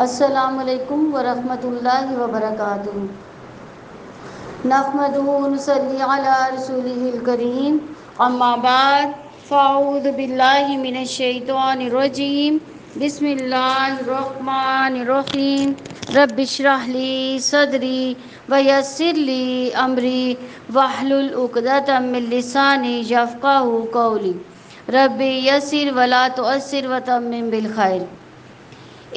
السلام علیکم ورحمۃ اللہ وبرکاتہ۔ نحمدہ و نصلی علی رسولہ الکریم، اما بعد فاعوذ باللہ من الشیطان الرجیم، بسم اللہ الرحمن الرحیم۔ رب اشرح لی صدری ویسر لی امری واحلل عقدۃ من لسانی یفقہوا قولی، رب یسر ولا تعسر وتمم بالخیر۔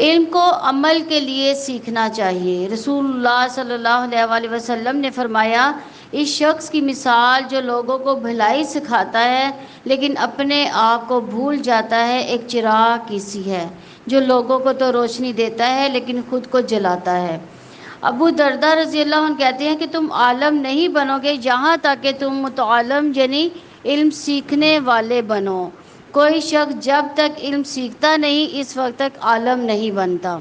علم کو عمل کے لیے سیکھنا چاہیے۔ رسول اللہ صلی اللہ علیہ وسلم نے فرمایا، اس شخص کی مثال جو لوگوں کو بھلائی سکھاتا ہے لیکن اپنے آپ کو بھول جاتا ہے، ایک چراغ کی سی ہے جو لوگوں کو تو روشنی دیتا ہے لیکن خود کو جلاتا ہے۔ ابو درداء رضی اللہ عنہ کہتے ہیں کہ تم عالم نہیں بنو گے یہاں تک کہ تم متعلم یعنی علم سیکھنے والے بنو۔ کوئی شخص جب تک علم سیکھتا نہیں اس وقت تک عالم نہیں بنتا،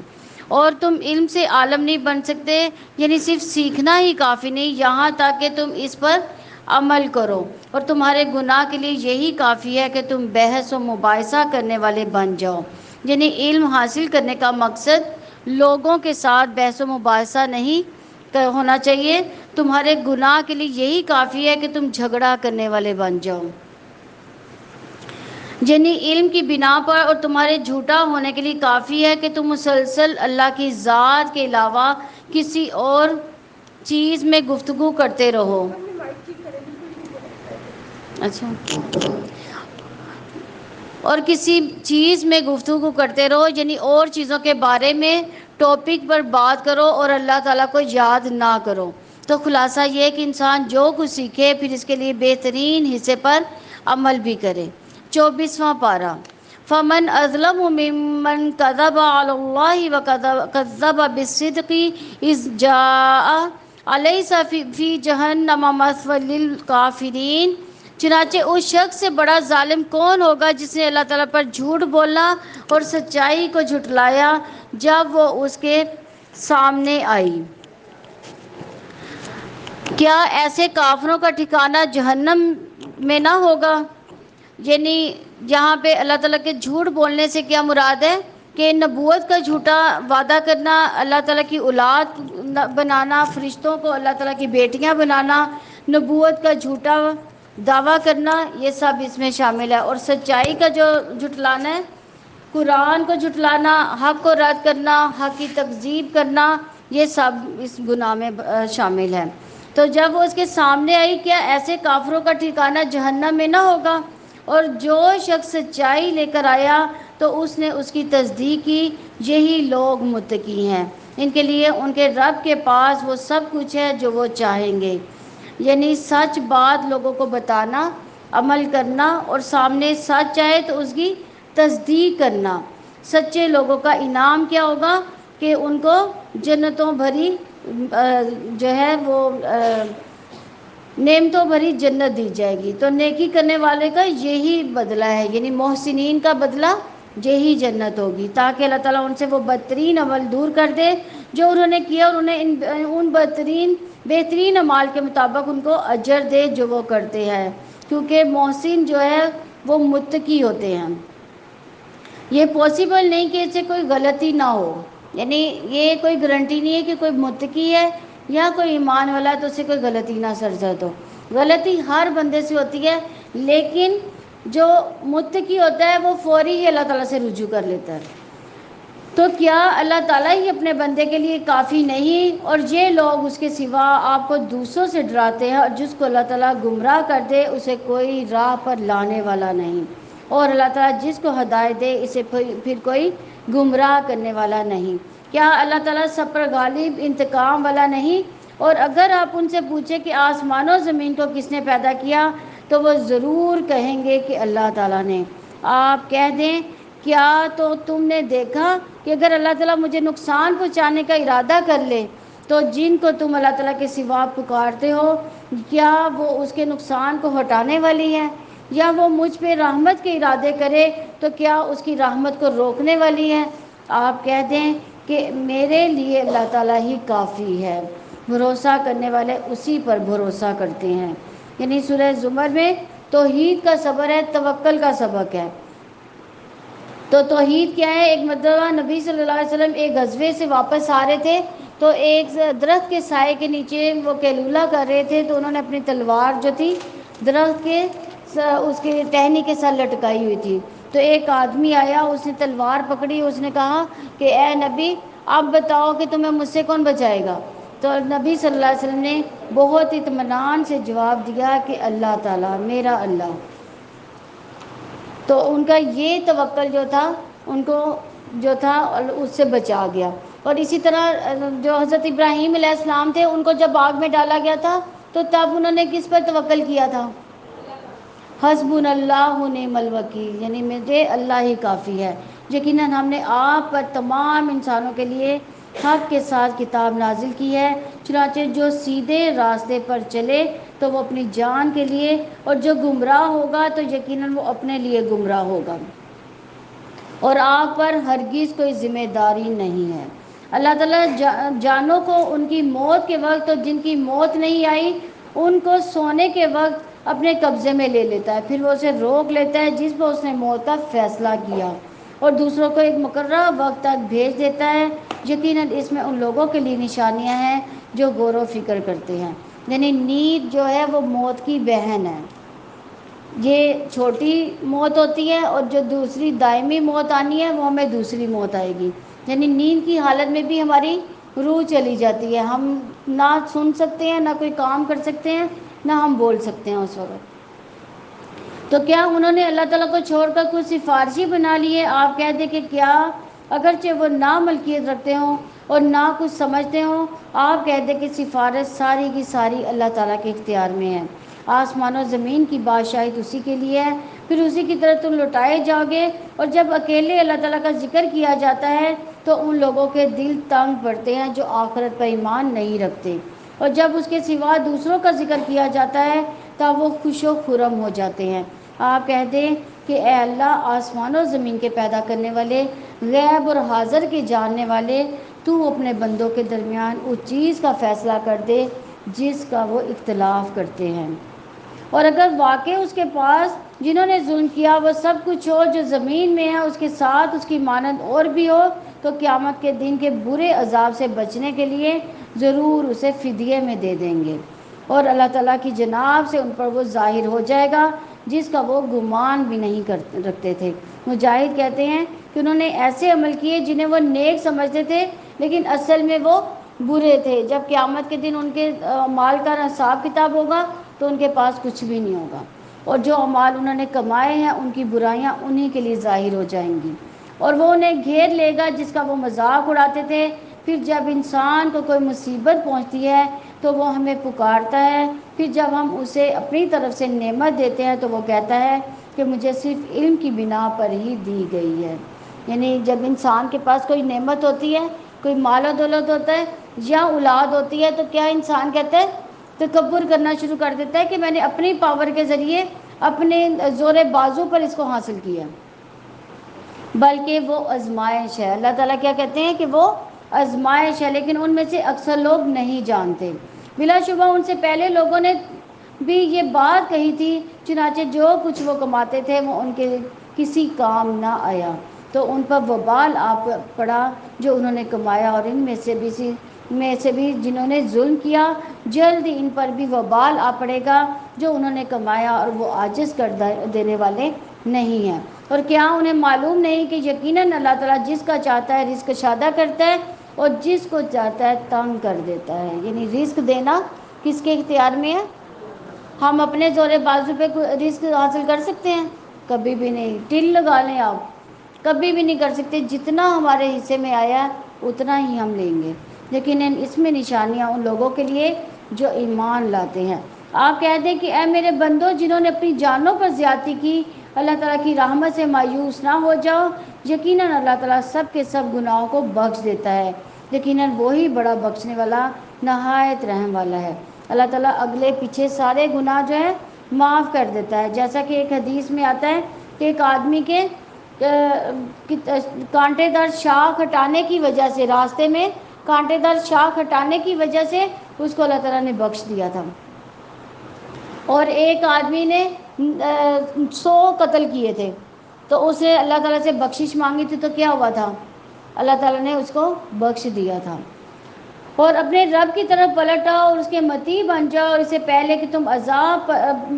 اور تم علم سے عالم نہیں بن سکتے، یعنی صرف سیکھنا ہی کافی نہیں، یہاں تک کہ تم اس پر عمل کرو، اور تمہارے گناہ کے لیے یہی کافی ہے کہ تم بحث و مباحثہ کرنے والے بن جاؤ۔ یعنی علم حاصل کرنے کا مقصد لوگوں کے ساتھ بحث و مباحثہ نہیں ہونا چاہیے، تمہارے گناہ کے لیے یہی کافی ہے کہ تم جھگڑا کرنے والے بن جاؤ۔ یعنی علم کی بنا پر اور تمہارے جھوٹا ہونے کے لیے کافی ہے کہ تم مسلسل اللہ کی ذات کے علاوہ کسی اور چیز میں گفتگو کرتے رہو۔ اچھا، اور کسی چیز میں گفتگو کرتے رہو، یعنی اور چیزوں کے بارے میں ٹاپک پر بات کرو اور اللہ تعالیٰ کو یاد نہ کرو۔ تو خلاصہ یہ ہے کہ انسان جو کچھ سیکھے پھر اس کے لیے بہترین حصے پر عمل بھی کرے۔ 24واں پارہ، فمن اظلم ممن کذب علی اللہ وکذب بالصدق اذ جاء الیس فی جہنم مثوی للکافرین۔ چنانچہ اس شخص سے بڑا ظالم کون ہوگا جس نے اللہ تعالیٰ پر جھوٹ بولا اور سچائی کو جھٹلایا جب وہ اس کے سامنے آئی۔ کیا ایسے کافروں کا ٹھکانہ جہنم میں نہ ہوگا؟ یعنی یہاں پہ اللہ تعالیٰ کے جھوٹ بولنے سے کیا مراد ہے کہ نبوت کا جھوٹا وعدہ کرنا، اللہ تعالیٰ کی اولاد بنانا، فرشتوں کو اللہ تعالیٰ کی بیٹیاں بنانا، نبوت کا جھوٹا دعویٰ کرنا، یہ سب اس میں شامل ہے۔ اور سچائی کا جو جھٹلانا ہے، قرآن کو جھٹلانا، حق کو رد کرنا، حق کی تکذیب کرنا، یہ سب اس گناہ میں شامل ہے۔ تو جب وہ اس کے سامنے آئی، کیا ایسے کافروں کا ٹھکانہ جہنم میں نہ ہوگا؟ اور جو شخص سچائی لے کر آیا تو اس نے اس کی تصدیق کی، یہی لوگ متقی ہیں، ان کے لیے ان کے رب کے پاس وہ سب کچھ ہے جو وہ چاہیں گے۔ یعنی سچ بات لوگوں کو بتانا، عمل کرنا، اور سامنے سچ آئے تو اس کی تصدیق کرنا۔ سچے لوگوں کا انعام کیا ہوگا کہ ان کو جنتوں بھری جو ہے وہ نعمتوں بھری جنت دی جائے گی۔ تو نیکی کرنے والے کا یہی بدلہ ہے، یعنی محسنین کا بدلہ یہی جنت ہوگی، تاکہ اللہ تعالیٰ ان سے وہ بدترین عمل دور کر دے جو انہوں نے کیا، اور انہیں ان بہترین اعمال کے مطابق ان کو اجر دے جو وہ کرتے ہیں، کیونکہ محسن جو ہے وہ متقی ہوتے ہیں۔ یہ پاسبل نہیں کہ اس سے کوئی غلطی نہ ہو، یعنی یہ کوئی گارنٹی نہیں ہے کہ کوئی متقی ہے یا کوئی ایمان والا ہے تو اسے کوئی غلطی نہ سرزد ہو۔ غلطی ہر بندے سے ہوتی ہے، لیکن جو متقی ہوتا ہے وہ فوری ہی اللہ تعالیٰ سے رجوع کر لیتا ہے۔ تو کیا اللہ تعالیٰ ہی اپنے بندے کے لیے کافی نہیں؟ اور یہ لوگ اس کے سوا آپ کو دوسروں سے ڈراتے ہیں، اور جس کو اللہ تعالیٰ گمراہ کر دے اسے کوئی راہ پر لانے والا نہیں، اور اللہ تعالیٰ جس کو ہدایت دے اسے پھر کوئی گمراہ کرنے والا نہیں۔ کیا اللہ تعالیٰ سب پر غالب، انتقام والا نہیں؟ اور اگر آپ ان سے پوچھیں کہ آسمان و زمین کو کس نے پیدا کیا تو وہ ضرور کہیں گے کہ اللہ تعالیٰ نے۔ آپ کہہ دیں، کیا تو تم نے دیکھا کہ اگر اللہ تعالیٰ مجھے نقصان پہنچانے کا ارادہ کر لے تو جن کو تم اللہ تعالیٰ کے سوا پکارتے ہو، کیا وہ اس کے نقصان کو ہٹانے والی ہے؟ یا وہ مجھ پہ رحمت کے ارادے کرے تو کیا اس کی رحمت کو روکنے والی ہے؟ آپ کہہ دیں کہ میرے لیے اللہ تعالیٰ ہی کافی ہے، بھروسہ کرنے والے اسی پر بھروسہ کرتے ہیں۔ یعنی سورہ زمر میں توحید کا صبر ہے، توکل کا سبق ہے۔ تو توحید کیا ہے؟ ایک مرتبہ نبی صلی اللہ علیہ وسلم ایک غزوے سے واپس آ رہے تھے، تو ایک درخت کے سائے کے نیچے وہ قیلولہ کر رہے تھے، تو انہوں نے اپنی تلوار جو تھی درخت کے اس کے ٹہنی کے ساتھ لٹکائی ہوئی تھی، تو ایک آدمی آیا، اس نے تلوار پکڑی، اس نے کہا کہ اے نبی آپ بتاؤ کہ تمہیں مجھ سے کون بچائے گا؟ تو نبی صلی اللہ علیہ وسلم نے بہت اطمینان سے جواب دیا کہ اللہ تعالیٰ، میرا اللہ۔ تو ان کا یہ توکل جو تھا، ان کو جو تھا اس سے بچا گیا۔ اور اسی طرح جو حضرت ابراہیم علیہ السلام تھے، ان کو جب آگ میں ڈالا گیا تھا تو تب انہوں نے کس پر توکل کیا تھا؟ حسبنا اللہ و نعم الوکیل، یعنی مجھے اللہ ہی کافی ہے۔ یقیناً ہم نے آپ پر تمام انسانوں کے لیے حق کے ساتھ کتاب نازل کی ہے، چنانچہ جو سیدھے راستے پر چلے تو وہ اپنی جان کے لیے، اور جو گمراہ ہوگا تو یقیناً وہ اپنے لیے گمراہ ہوگا، اور آپ پر ہرگز کوئی ذمہ داری نہیں ہے۔ اللہ تعالیٰ جانوں کو ان کی موت کے وقت، اور جن کی موت نہیں آئی ان کو سونے کے وقت اپنے قبضے میں لے لیتا ہے، پھر وہ اسے روک لیتا ہے جس پر اس نے موت کا فیصلہ کیا، اور دوسروں کو ایک مقررہ وقت تک بھیج دیتا ہے۔ یقیناً اس میں ان لوگوں کے لیے نشانیاں ہیں جو غور و فکر کرتے ہیں۔ یعنی نیند جو ہے وہ موت کی بہن ہے، یہ چھوٹی موت ہوتی ہے، اور جو دوسری دائمی موت آنی ہے وہ ہمیں دوسری موت آئے گی۔ یعنی نیند کی حالت میں بھی ہماری روح چلی جاتی ہے، ہم نہ سن سکتے ہیں، نہ کوئی کام کر سکتے ہیں، نہ ہم بول سکتے ہیں اس وقت۔ تو کیا انہوں نے اللہ تعالیٰ کو چھوڑ کر کچھ سفارشی بنا لی ہے؟ آپ کہہ دیں کہ کیا اگرچہ وہ نہ ملکیت رکھتے ہوں اور نہ کچھ سمجھتے ہوں، آپ کہہ دیں کہ سفارش ساری کی ساری اللہ تعالیٰ کے اختیار میں ہے۔ آسمان و زمین کی بادشاہی اسی کے لیے ہے، پھر اسی کی طرف تم لوٹائے جاؤ گے۔ اور جب اکیلے اللہ تعالیٰ کا ذکر کیا جاتا ہے تو ان لوگوں کے دل تنگ پڑتے ہیں جو آخرت پر ایمان نہیں رکھتے، اور جب اس کے سوا دوسروں کا ذکر کیا جاتا ہے تب وہ خوش و خرم ہو جاتے ہیں۔ آپ کہہ دیں کہ اے اللہ، آسمان و زمین کے پیدا کرنے والے، غیب اور حاضر کے جاننے والے، تو اپنے بندوں کے درمیان اس چیز کا فیصلہ کر دے جس کا وہ اختلاف کرتے ہیں، اور اگر واقع اس کے پاس جنہوں نے ظلم کیا وہ سب کچھ ہو جو زمین میں ہے، اس کے ساتھ اس کی مانند اور بھی ہو، تو قیامت کے دن کے برے عذاب سے بچنے کے لیے ضرور اسے فدیے میں دے دیں گے، اور اللہ تعالیٰ کی جناب سے ان پر وہ ظاہر ہو جائے گا جس کا وہ گمان بھی نہیں رکھتے تھے۔ مجاہد کہتے ہیں کہ انہوں نے ایسے عمل کیے جنہیں وہ نیک سمجھتے تھے لیکن اصل میں وہ برے تھے۔ جب قیامت کے دن ان کے اعمال کا حساب کتاب ہوگا تو ان کے پاس کچھ بھی نہیں ہوگا، اور جو اعمال انہوں نے کمائے ہیں ان کی برائیاں انہی کے لیے ظاہر ہو جائیں گی، اور وہ انہیں گھیر لے گا جس کا وہ مذاق اڑاتے تھے۔ پھر جب انسان کو کوئی مصیبت پہنچتی ہے تو وہ ہمیں پکارتا ہے، پھر جب ہم اسے اپنی طرف سے نعمت دیتے ہیں تو وہ کہتا ہے کہ مجھے صرف علم کی بنا پر ہی دی گئی ہے۔ یعنی جب انسان کے پاس کوئی نعمت ہوتی ہے، کوئی مال و دولت ہوتا ہے یا اولاد ہوتی ہے، تو کیا انسان کہتا ہے؟ تکبر کرنا شروع کر دیتا ہے کہ میں نے اپنی پاور کے ذریعے اپنے زور بازو پر اس کو حاصل کیا، بلکہ وہ آزمائش ہے۔ اللہ تعالیٰ کیا کہتے ہیں کہ وہ آزمائش ہے، لیکن ان میں سے اکثر لوگ نہیں جانتے۔ بلا شبہ ان سے پہلے لوگوں نے بھی یہ بات کہی تھی، چنانچہ جو کچھ وہ کماتے تھے وہ ان کے کسی کام نہ آیا، تو ان پر وبال آ پڑا جو انہوں نے کمایا، اور ان میں سے بھی جنہوں نے ظلم کیا جلد ہی ان پر بھی وبال آ پڑے گا جو انہوں نے کمایا، اور وہ عاجز کر دینے والے نہیں ہیں۔ اور کیا انہیں معلوم نہیں کہ یقیناً اللہ تعالیٰ جس کا چاہتا ہے رزق شادہ کرتا ہے اور جس کو چاہتا ہے تنگ کر دیتا ہے۔ یعنی رزق دینا کس کے اختیار میں ہے؟ ہم اپنے زور بازو پہ رزق حاصل کر سکتے ہیں؟ کبھی بھی نہیں۔ ٹل لگا لیں آپ، کبھی بھی نہیں کر سکتے۔ جتنا ہمارے حصے میں آیا ہے اتنا ہی ہم لیں گے، لیکن اس میں نشانیاں ان لوگوں کے لیے جو ایمان لاتے ہیں۔ آپ کہہ دیں کہ اے میرے بندو، جنہوں نے اپنی جانوں پر زیادتی کی، اللہ تعالیٰ کی رحمت سے مایوس نہ ہو جاؤ، یقیناً اللہ تعالیٰ سب کے سب گناہوں کو بخش دیتا ہے، یقیناً وہی بڑا بخشنے والا نہایت رحم والا ہے۔ اللہ تعالیٰ اگلے پیچھے سارے گناہ جو ہے معاف کر دیتا ہے، جیسا کہ ایک حدیث میں آتا ہے کہ ایک آدمی کے کانٹے دار شاخ ہٹانے کی وجہ سے، راستے میں کانٹے دار شاخ ہٹانے کی وجہ سے اس کو اللہ تعالیٰ نے بخش دیا تھا، اور ایک آدمی نے 100 قتل کیے تھے، تو اسے اللہ تعالیٰ سے بخشش مانگی تھی تو کیا ہوا تھا؟ اللہ تعالیٰ نے اس کو بخش دیا تھا. اور اپنے رب کی طرف پلٹ آؤ اور اس کے مطیع بن جاؤ، اور اس سے پہلے کہ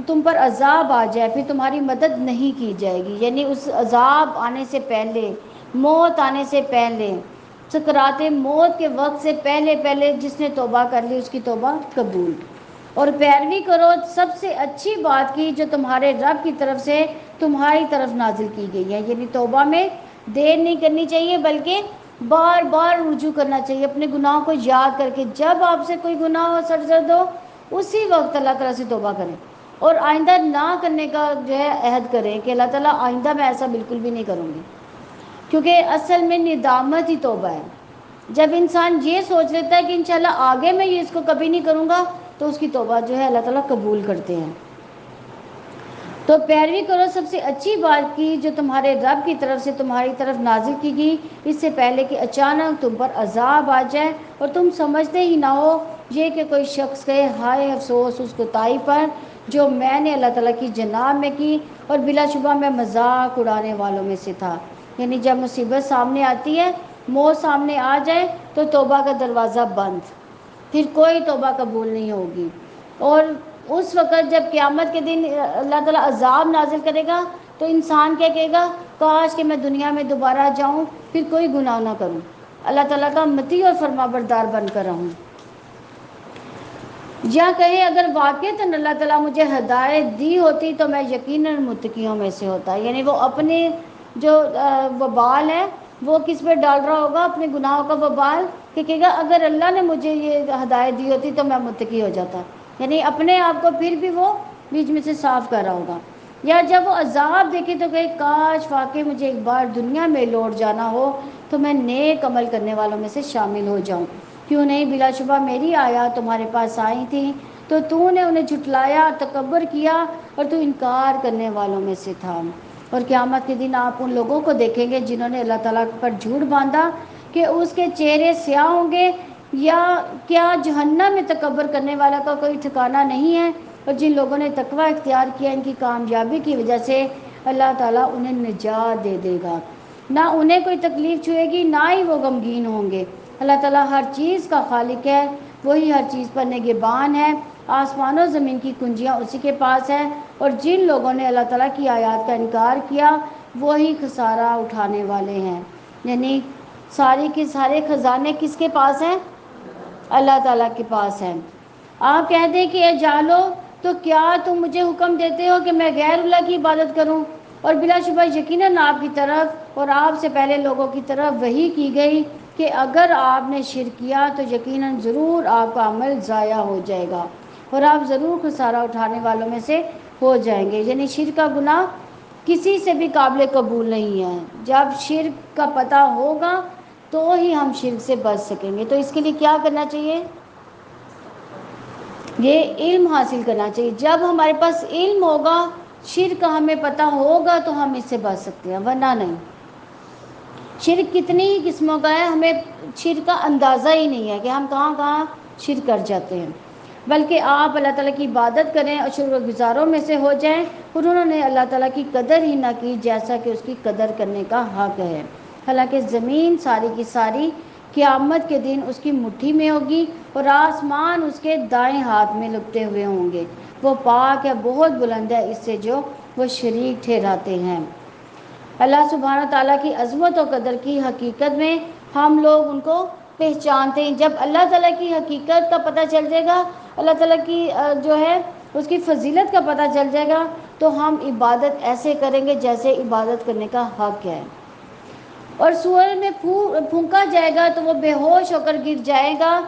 تم پر عذاب آ جائے پھر تمہاری مدد نہیں کی جائے گی. یعنی اس عذاب آنے سے پہلے، موت آنے سے پہلے، سکرات موت کے وقت سے پہلے جس نے توبہ کر لی اس کی توبہ قبول. اور پیروی کرو سب سے اچھی بات کی جو تمہارے رب کی طرف سے تمہاری طرف نازل کی گئی ہے. یعنی توبہ میں دیر نہیں کرنی چاہیے، بلکہ بار بار رجوع کرنا چاہیے اپنے گناہوں کو یاد کر کے. جب آپ سے کوئی گناہ ہو، سرزد ہو، اسی وقت اللہ تعالیٰ سے توبہ کریں اور آئندہ نہ کرنے کا جو ہے عہد کریں کہ اللہ تعالیٰ آئندہ میں ایسا بالکل بھی نہیں کروں گی. کیونکہ اصل میں ندامت ہی توبہ ہے. جب انسان یہ سوچ لیتا ہے کہ انشاءاللہ آگے میں یہ اس کو کبھی نہیں کروں گا تو اس کی توبہ جو ہے اللہ تعالیٰ قبول کرتے ہیں. تو پیروی کرو سب سے اچھی بات کی جو تمہارے رب کی طرف سے تمہاری طرف نازل کی گئی، اس سے پہلے کہ اچانک تم پر عذاب آ جائے اور تم سمجھتے ہی نہ ہو یہ کہ کوئی شخص کہے ہائے افسوس اس کوتاہی پر جو میں نے اللہ تعالیٰ کی جناب میں کی اور بلا شبہ میں مذاق اڑانے والوں میں سے تھا. یعنی جب مصیبت سامنے آتی ہے، موت سامنے آ جائے تو توبہ کا دروازہ بند، پھر کوئی توبہ قبول نہیں ہوگی. اور اس وقت جب قیامت کے دن اللہ تعالیٰ عذاب نازل کرے گا تو انسان کیا کہے گا؟ کاش کہ میں دنیا میں دوبارہ جاؤں، پھر کوئی گناہ نہ کروں، اللہ تعالیٰ کا مطیع اور فرما بردار بن کر رہوں. یا کہیں اگر واقعتاً اللہ تعالیٰ مجھے ہدایت دی ہوتی تو میں یقیناً متقیوں میں سے ہوتا. یعنی وہ اپنے جو وبال ہے وہ کس پہ ڈال رہا ہوگا؟ اپنے گناہوں کا وبال، کہ کہے گا اگر اللہ نے مجھے یہ ہدایت دی ہوتی تو میں متقی ہو جاتا. یعنی اپنے آپ کو پھر بھی وہ بیچ میں سے صاف کر رہا ہوگا. یا جب وہ عذاب دیکھے تو کہے کاش واقعی مجھے ایک بار دنیا میں لوٹ جانا ہو تو میں نیک عمل کرنے والوں میں سے شامل ہو جاؤں. کیوں نہیں، بلا شبہ میری آیات تمہارے پاس آئی تھیں تو نے انہیں جھٹلایا، تکبر کیا اور تو انکار کرنے والوں میں سے تھا. اور قیامت کے دن آپ ان لوگوں کو دیکھیں گے جنہوں نے اللہ تعالیٰ پر جھوٹ باندھا کہ اس کے چہرے سیاہ ہوں گے، یا کیا جہنم میں تکبر کرنے والا کا کوئی ٹھکانہ نہیں ہے. اور جن لوگوں نے تقوی اختیار کیا ان کی کامیابی کی وجہ سے اللہ تعالیٰ انہیں نجات دے دے گا، نہ انہیں کوئی تکلیف چھوئے گی، نہ ہی وہ غمگین ہوں گے. اللہ تعالیٰ ہر چیز کا خالق ہے، وہی ہر چیز پر نگہبان ہے. آسمان و زمین کی کنجیاں اسی کے پاس ہیں. اور جن لوگوں نے اللہ تعالیٰ کی آیات کا انکار کیا وہی خسارہ اٹھانے والے ہیں. یعنی سارے کے سارے خزانے کس کے پاس ہیں؟ اللہ تعالیٰ کے پاس ہیں. آپ کہتے ہیں کہ اے جاہلو، تو کیا تم مجھے حکم دیتے ہو کہ میں غیر اللہ کی عبادت کروں؟ اور بلا شبہ یقیناً آپ کی طرف اور آپ سے پہلے لوگوں کی طرف وحی کی گئی کہ اگر آپ نے شرک کیا تو یقیناً ضرور آپ کا عمل ضائع ہو جائے گا اور آپ ضرور خسارہ اٹھانے والوں میں سے ہو جائیں گے. یعنی شرک کا گناہ کسی سے بھی قابل قبول نہیں ہے. جب شرک کا پتہ ہوگا تو ہی ہم شرک سے بچ سکیں گے. تو اس کے لیے کیا کرنا چاہیے؟ یہ علم حاصل کرنا چاہیے. جب ہمارے پاس علم ہوگا، شرک کا ہمیں پتہ ہوگا تو ہم اس سے بچ سکتے ہیں، ورنہ نہیں. شرک کتنی ہی قسموں کا ہے، ہمیں شرک کا اندازہ ہی نہیں ہے کہ ہم کہاں کہاں شرک کر جاتے ہیں. بلکہ آپ اللہ تعالیٰ کی عبادت کریں اور شکر گزاروں میں سے ہو جائیں. اور انہوں نے اللہ تعالیٰ کی قدر ہی نہ کی جیسا کہ اس کی قدر کرنے کا حق ہے. حالانکہ زمین ساری کی ساری قیامت کے دن اس کی مٹھی میں ہوگی اور آسمان اس کے دائیں ہاتھ میں لپٹے ہوئے ہوں گے. وہ پاک ہے، بہت بلند ہے اس سے جو وہ شریک ٹھہراتے ہیں. اللہ سبحانہ تعالیٰ کی عظمت و قدر کی حقیقت میں ہم لوگ ان کو پہچانتے ہیں. جب اللہ تعالیٰ کی حقیقت کا پتہ چل جائے گا، اللہ تعالیٰ کی جو ہے اس کی فضیلت کا پتہ چل جائے گا تو ہم عبادت ایسے کریں گے جیسے عبادت کرنے کا حق ہے. اور سور میں پھونکا جائے گا تو وہ بے ہوش ہو کر گر جائے گا،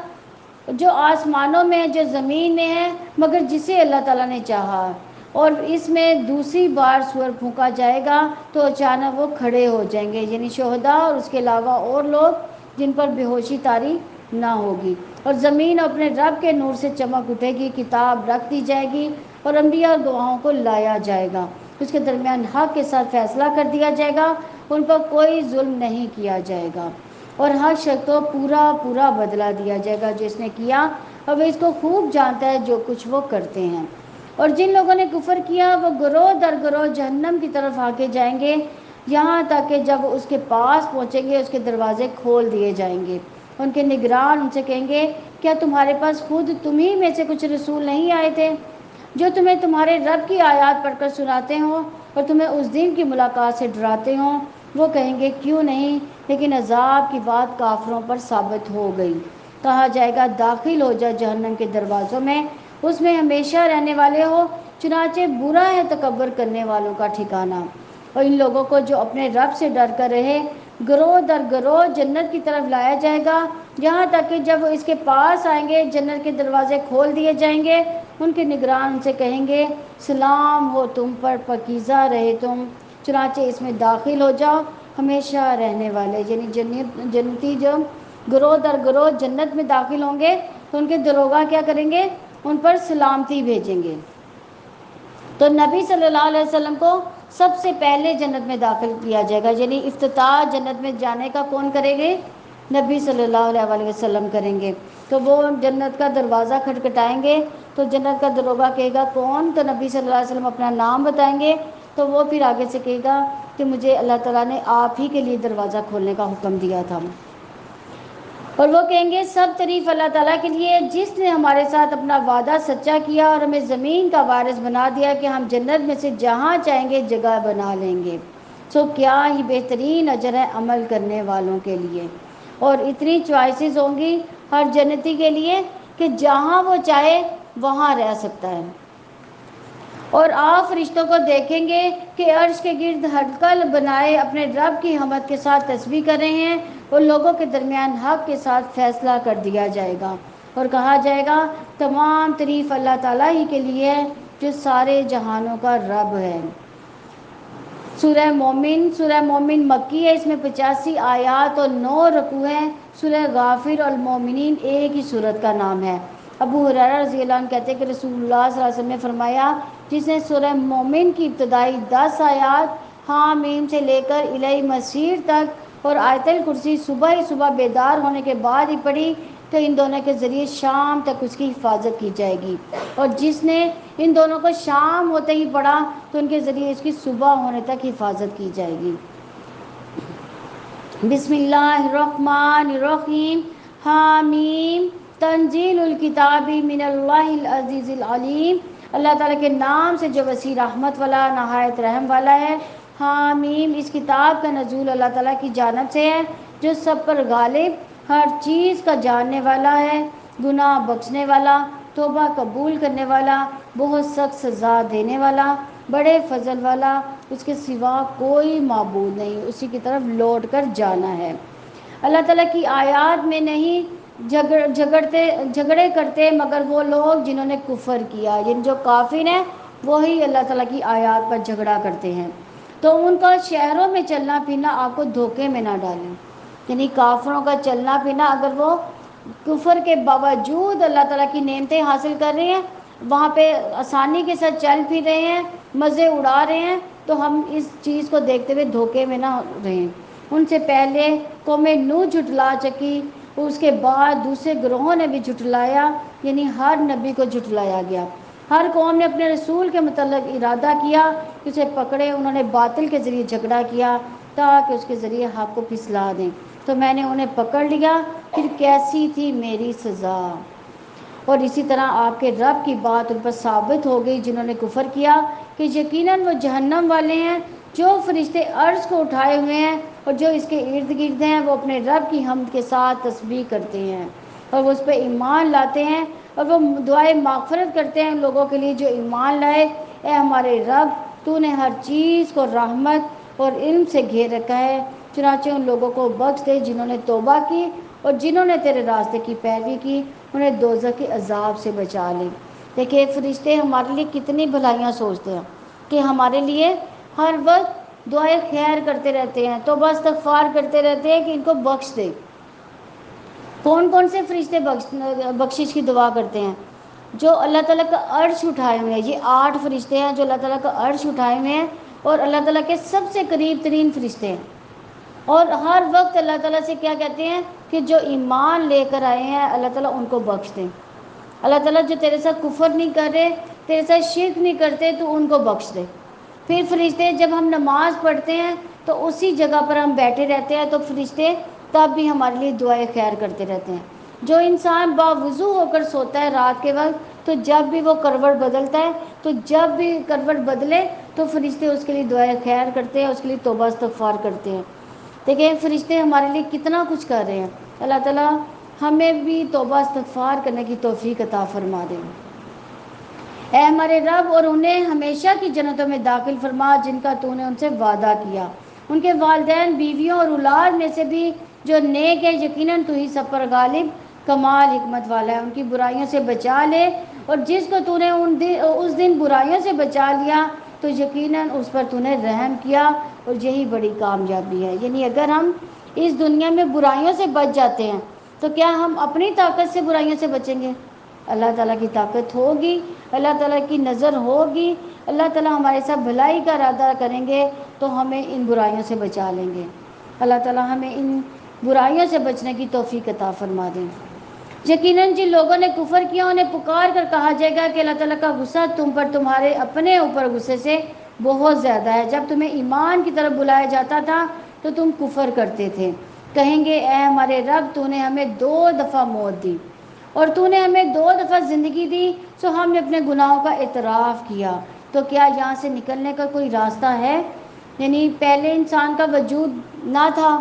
جو آسمانوں میں ہے، جو زمین میں ہے، مگر جسے اللہ تعالیٰ نے چاہا. اور اس میں دوسری بار سور پھونکا جائے گا تو اچانک وہ کھڑے ہو جائیں گے. یعنی شہداء اور اس کے علاوہ اور لوگ جن پر بے ہوشی طاری نہ ہوگی. اور زمین اپنے رب کے نور سے چمک اٹھے گی، کتاب رکھ دی جائے گی اور انبیاء اور گواہوں کو لایا جائے گا. اس کے درمیان حق کے ساتھ فیصلہ کر دیا جائے گا، ان پر کوئی ظلم نہیں کیا جائے گا اور ہر شخص کو پورا بدلہ دیا جائے گا جو اس نے کیا، اور وہ اس کو خوب جانتا ہے جو کچھ وہ کرتے ہیں. اور جن لوگوں نے کفر کیا وہ گروہ در گروہ جہنم کی طرف آگے جائیں گے. یہاں تک کہ جب اس کے پاس پہنچیں گے اس کے دروازے کھول دیے جائیں گے۔ ان کے نگران ان سے کہیں گے کیا تمہارے پاس خود تمہیں میں سے کچھ رسول نہیں آئے تھے جو تمہیں تمہارے رب کی آیات پڑھ کر سناتے ہوں اور تمہیں اس دن کی ملاقات سے ڈراتے ہوں؟ وہ کہیں گے کیوں نہیں، لیکن عذاب کی بات کافروں پر ثابت ہو گئی۔ کہا جائے گا داخل ہو جا جہنم کے دروازوں میں، اس میں ہمیشہ رہنے والے ہو، چنانچہ برا ہے تکبر کرنے والوں کا ٹھکانہ۔ اور ان لوگوں کو جو اپنے رب سے ڈر کر رہے گروہ در گروہ جنت کی طرف لایا جائے گا، یہاں تک کہ جب وہ اس کے پاس آئیں گے جنت کے دروازے کھول دیے جائیں گے۔ ان کے نگران ان سے کہیں گے سلام ہو تم پر، پاکیزہ رہے تم، چنانچہ اس میں داخل ہو جاؤ، ہمیشہ رہنے والے۔ یعنی جنتی جو گروہ در گروہ جنت میں داخل ہوں گے تو ان کے دروگا کیا کریں گے، ان پر سلامتی بھیجیں گے۔ تو نبی صلی اللہ علیہ وسلم کو سب سے پہلے جنت میں داخل کیا جائے گا، یعنی افتتاح جنت میں جانے کا کون کریں گے؟ نبی صلی اللہ علیہ وسلم کریں گے۔ تو وہ جنت کا دروازہ کھٹکھٹائیں گے تو جنت کا دروگا کہے گا کون؟ تو نبی صلی اللہ علیہ وسلم اپنا نام بتائیں گے تو وہ پھر آگے سے کہے گا کہ مجھے اللہ تعالیٰ نے آپ ہی کے لیے دروازہ کھولنے کا حکم دیا تھا۔ اور وہ کہیں گے سب تعریف اللہ تعالیٰ کے لیے جس نے ہمارے ساتھ اپنا وعدہ سچا کیا اور ہمیں زمین کا وارث بنا دیا کہ ہم جنت میں سے جہاں چاہیں گے جگہ بنا لیں گے۔ سو کیا ہی بہترین اجر ہے عمل کرنے والوں کے لیے۔ اور اتنی چوائسیز ہوں گی ہر جنتی کے لیے کہ جہاں وہ چاہے وہاں رہ سکتا ہے۔ اور آپ فرشتوں کو دیکھیں گے کہ عرش کے گرد ہلکل بنائے اپنے رب کی حمد کے ساتھ تسبیح کر رہے ہیں، اور لوگوں کے درمیان حق کے ساتھ فیصلہ کر دیا جائے گا، اور کہا جائے گا تمام تعریف اللہ تعالیٰ ہی کے لیے ہے جو سارے جہانوں کا رب ہے۔ سورہ مومن مکی ہے، اس میں 85 آیات اور 9 رکوع ہیں۔ سورہ غافر اور المومنین ایک ہی سورت کا نام ہے۔ ابو ہریرہ رضی اللہ عنہ کہتے ہیں کہ رسول اللہ صلی اللہ علیہ وسلم نے فرمایا جس نے سورہ مومن کی ابتدائی 10 آیات حامیم سے لے کر الی مسیر تک اور آیت الکرسی صبح ہی صبح بیدار ہونے کے بعد ہی پڑھی تو ان دونوں کے ذریعے شام تک اس کی حفاظت کی جائے گی، اور جس نے ان دونوں کو شام ہوتے ہی پڑھا تو ان کے ذریعے اس کی صبح ہونے تک حفاظت کی جائے گی۔ بسم اللہ الرحمن الرحیم، حامیم، تنزیل الکتاب من اللہ العزیز العلیم، اللہ تعالیٰ کے نام سے جو وسیع رحمت والا نہایت رحم والا ہے۔ حامیم، اس کتاب کا نزول اللہ تعالیٰ کی جانب سے ہے جو سب پر غالب، ہر چیز کا جاننے والا ہے، گناہ بخشنے والا، توبہ قبول کرنے والا، بہت سخت سزا دینے والا، بڑے فضل والا، اس کے سوا کوئی معبود نہیں، اسی کی طرف لوٹ کر جانا ہے۔ اللہ تعالیٰ کی آیات میں نہیں جھگڑے کرتے مگر وہ لوگ جنہوں نے کفر کیا، یعنی جو کافر ہیں وہی اللہ تعالیٰ کی آیات پر جھگڑا کرتے ہیں۔ تو ان کا شہروں میں چلنا پھرنا آپ کو دھوکے میں نہ ڈالیں، یعنی کافروں کا چلنا پھرنا اگر وہ کفر کے باوجود اللہ تعالیٰ کی نعمتیں حاصل کر رہے ہیں، وہاں پہ آسانی کے ساتھ چل پھر رہے ہیں، مزے اڑا رہے ہیں، تو ہم اس چیز کو دیکھتے ہوئے دھوکے میں نہ رہیں۔ ان سے پہلے قوم نوح جھٹلا چکی، اس کے بعد دوسرے گروہوں نے بھی جھٹلایا، یعنی ہر نبی کو جھٹلایا گیا۔ ہر قوم نے اپنے رسول کے متعلق ارادہ کیا کہ اسے پکڑے، انہوں نے باطل کے ذریعے جھگڑا کیا تاکہ اس کے ذریعے حق کو پھسلا دیں، تو میں نے انہیں پکڑ لیا، پھر کیسی تھی میری سزا۔ اور اسی طرح آپ کے رب کی بات ان پر ثابت ہو گئی جنہوں نے کفر کیا کہ یقیناً وہ جہنم والے ہیں۔ جو فرشتے عرش کو اٹھائے ہوئے ہیں اور جو اس کے ارد گرد ہیں وہ اپنے رب کی حمد کے ساتھ تسبیح کرتے ہیں اور وہ اس پہ ایمان لاتے ہیں، اور وہ دعائے مغفرت کرتے ہیں ان لوگوں کے لیے جو ایمان لائے۔ اے ہمارے رب، تو نے ہر چیز کو رحمت اور علم سے گھیر رکھا ہے، چنانچہ ان لوگوں کو بخش دے جنہوں نے توبہ کی اور جنہوں نے تیرے راستے کی پیروی کی، انہیں دوزخ کے عذاب سے بچا لے۔ دیکھیں فرشتے ہمارے لیے کتنی بھلائیاں سوچتے ہیں کہ ہمارے لیے ہر وقت دعائے خیر کرتے رہتے ہیں، توبہ استغفار کرتے رہتے ہیں کہ ان کو بخش دے۔ کون کون سے فرشتے بخشش کی دعا کرتے ہیں؟ جو اللہ تعالیٰ کا عرش اٹھائے ہوئے ہیں، یہ 8 فرشتے ہیں جو اللہ تعالیٰ کا عرش اٹھائے ہوئے ہیں اور اللہ تعالیٰ کے سب سے قریب ترین فرشتے ہیں، اور ہر وقت اللہ تعالیٰ سے کیا کہتے ہیں کہ جو ایمان لے کر آئے ہیں اللہ تعالیٰ ان کو بخش دیں۔ اللہ تعالیٰ جو تیرے ساتھ کفر نہیں کر رہے، تیرے ساتھ شرک نہیں کرتے، تو ان کو بخش دے۔ پھر فرشتے جب ہم نماز پڑھتے ہیں تو اسی جگہ پر ہم بیٹھے رہتے ہیں تو فرشتے تب بھی ہمارے لیے دعائیں خیر کرتے رہتے ہیں. جو انسان باوضو ہو کر سوتا ہے رات کے وقت تو جب بھی وہ کروٹ بدلتا ہے تو جب بھی کروٹ بدلے تو فرشتے اس کے لیے دعائیں خیر کرتے ہیں, اس کے لیے توبہ استغفار کرتے ہیں. دیکھیں فرشتے ہمارے لیے کتنا کچھ کر رہے ہیں. اللہ تعالیٰ ہمیں بھی توبہ استغفار کرنے کی توفیق عطا فرما دیں. اے ہمارے رب, اور انہیں ہمیشہ کی جنتوں میں داخل فرما جن کا تو نے ان سے وعدہ کیا. ان کے والدین, بیویوں اور اولاد میں سے بھی جو نیک ہے, یقیناً تو ہی سب پر غالب کمال حکمت والا ہے. ان کی برائیوں سے بچا لے, اور جس کو تو نے اس دن برائیوں سے بچا لیا تو یقیناً اس پر تو نے رحم کیا, اور یہی بڑی کامیابی ہے. یعنی اگر ہم اس دنیا میں برائیوں سے بچ جاتے ہیں تو کیا ہم اپنی طاقت سے برائیوں سے بچیں گے؟ اللہ تعالیٰ کی طاقت ہوگی, اللہ تعالیٰ کی نظر ہوگی, اللہ تعالیٰ ہمارے ساتھ بھلائی کا ارادہ کریں گے تو ہمیں ان برائیوں سے بچا لیں گے. اللہ تعالیٰ ہمیں ان برائیوں سے بچنے کی توفیق عطا فرما دیں. یقیناً جن لوگوں نے کفر کیا انہیں پکار کر کہا جائے گا کہ اللہ تعالیٰ کا غصہ تم پر تمہارے اپنے اوپر غصے سے بہت زیادہ ہے. جب تمہیں ایمان کی طرف بلایا جاتا تھا تو تم کفر کرتے تھے. کہیں گے اے ہمارے رب, تو نے ہمیں 2 دفعہ موت دی اور تو نے ہمیں 2 دفعہ زندگی دی, سو ہم نے اپنے گناہوں کا اعتراف کیا, تو کیا یہاں سے نکلنے کا کوئی راستہ ہے؟ یعنی پہلے انسان کا وجود نہ تھا,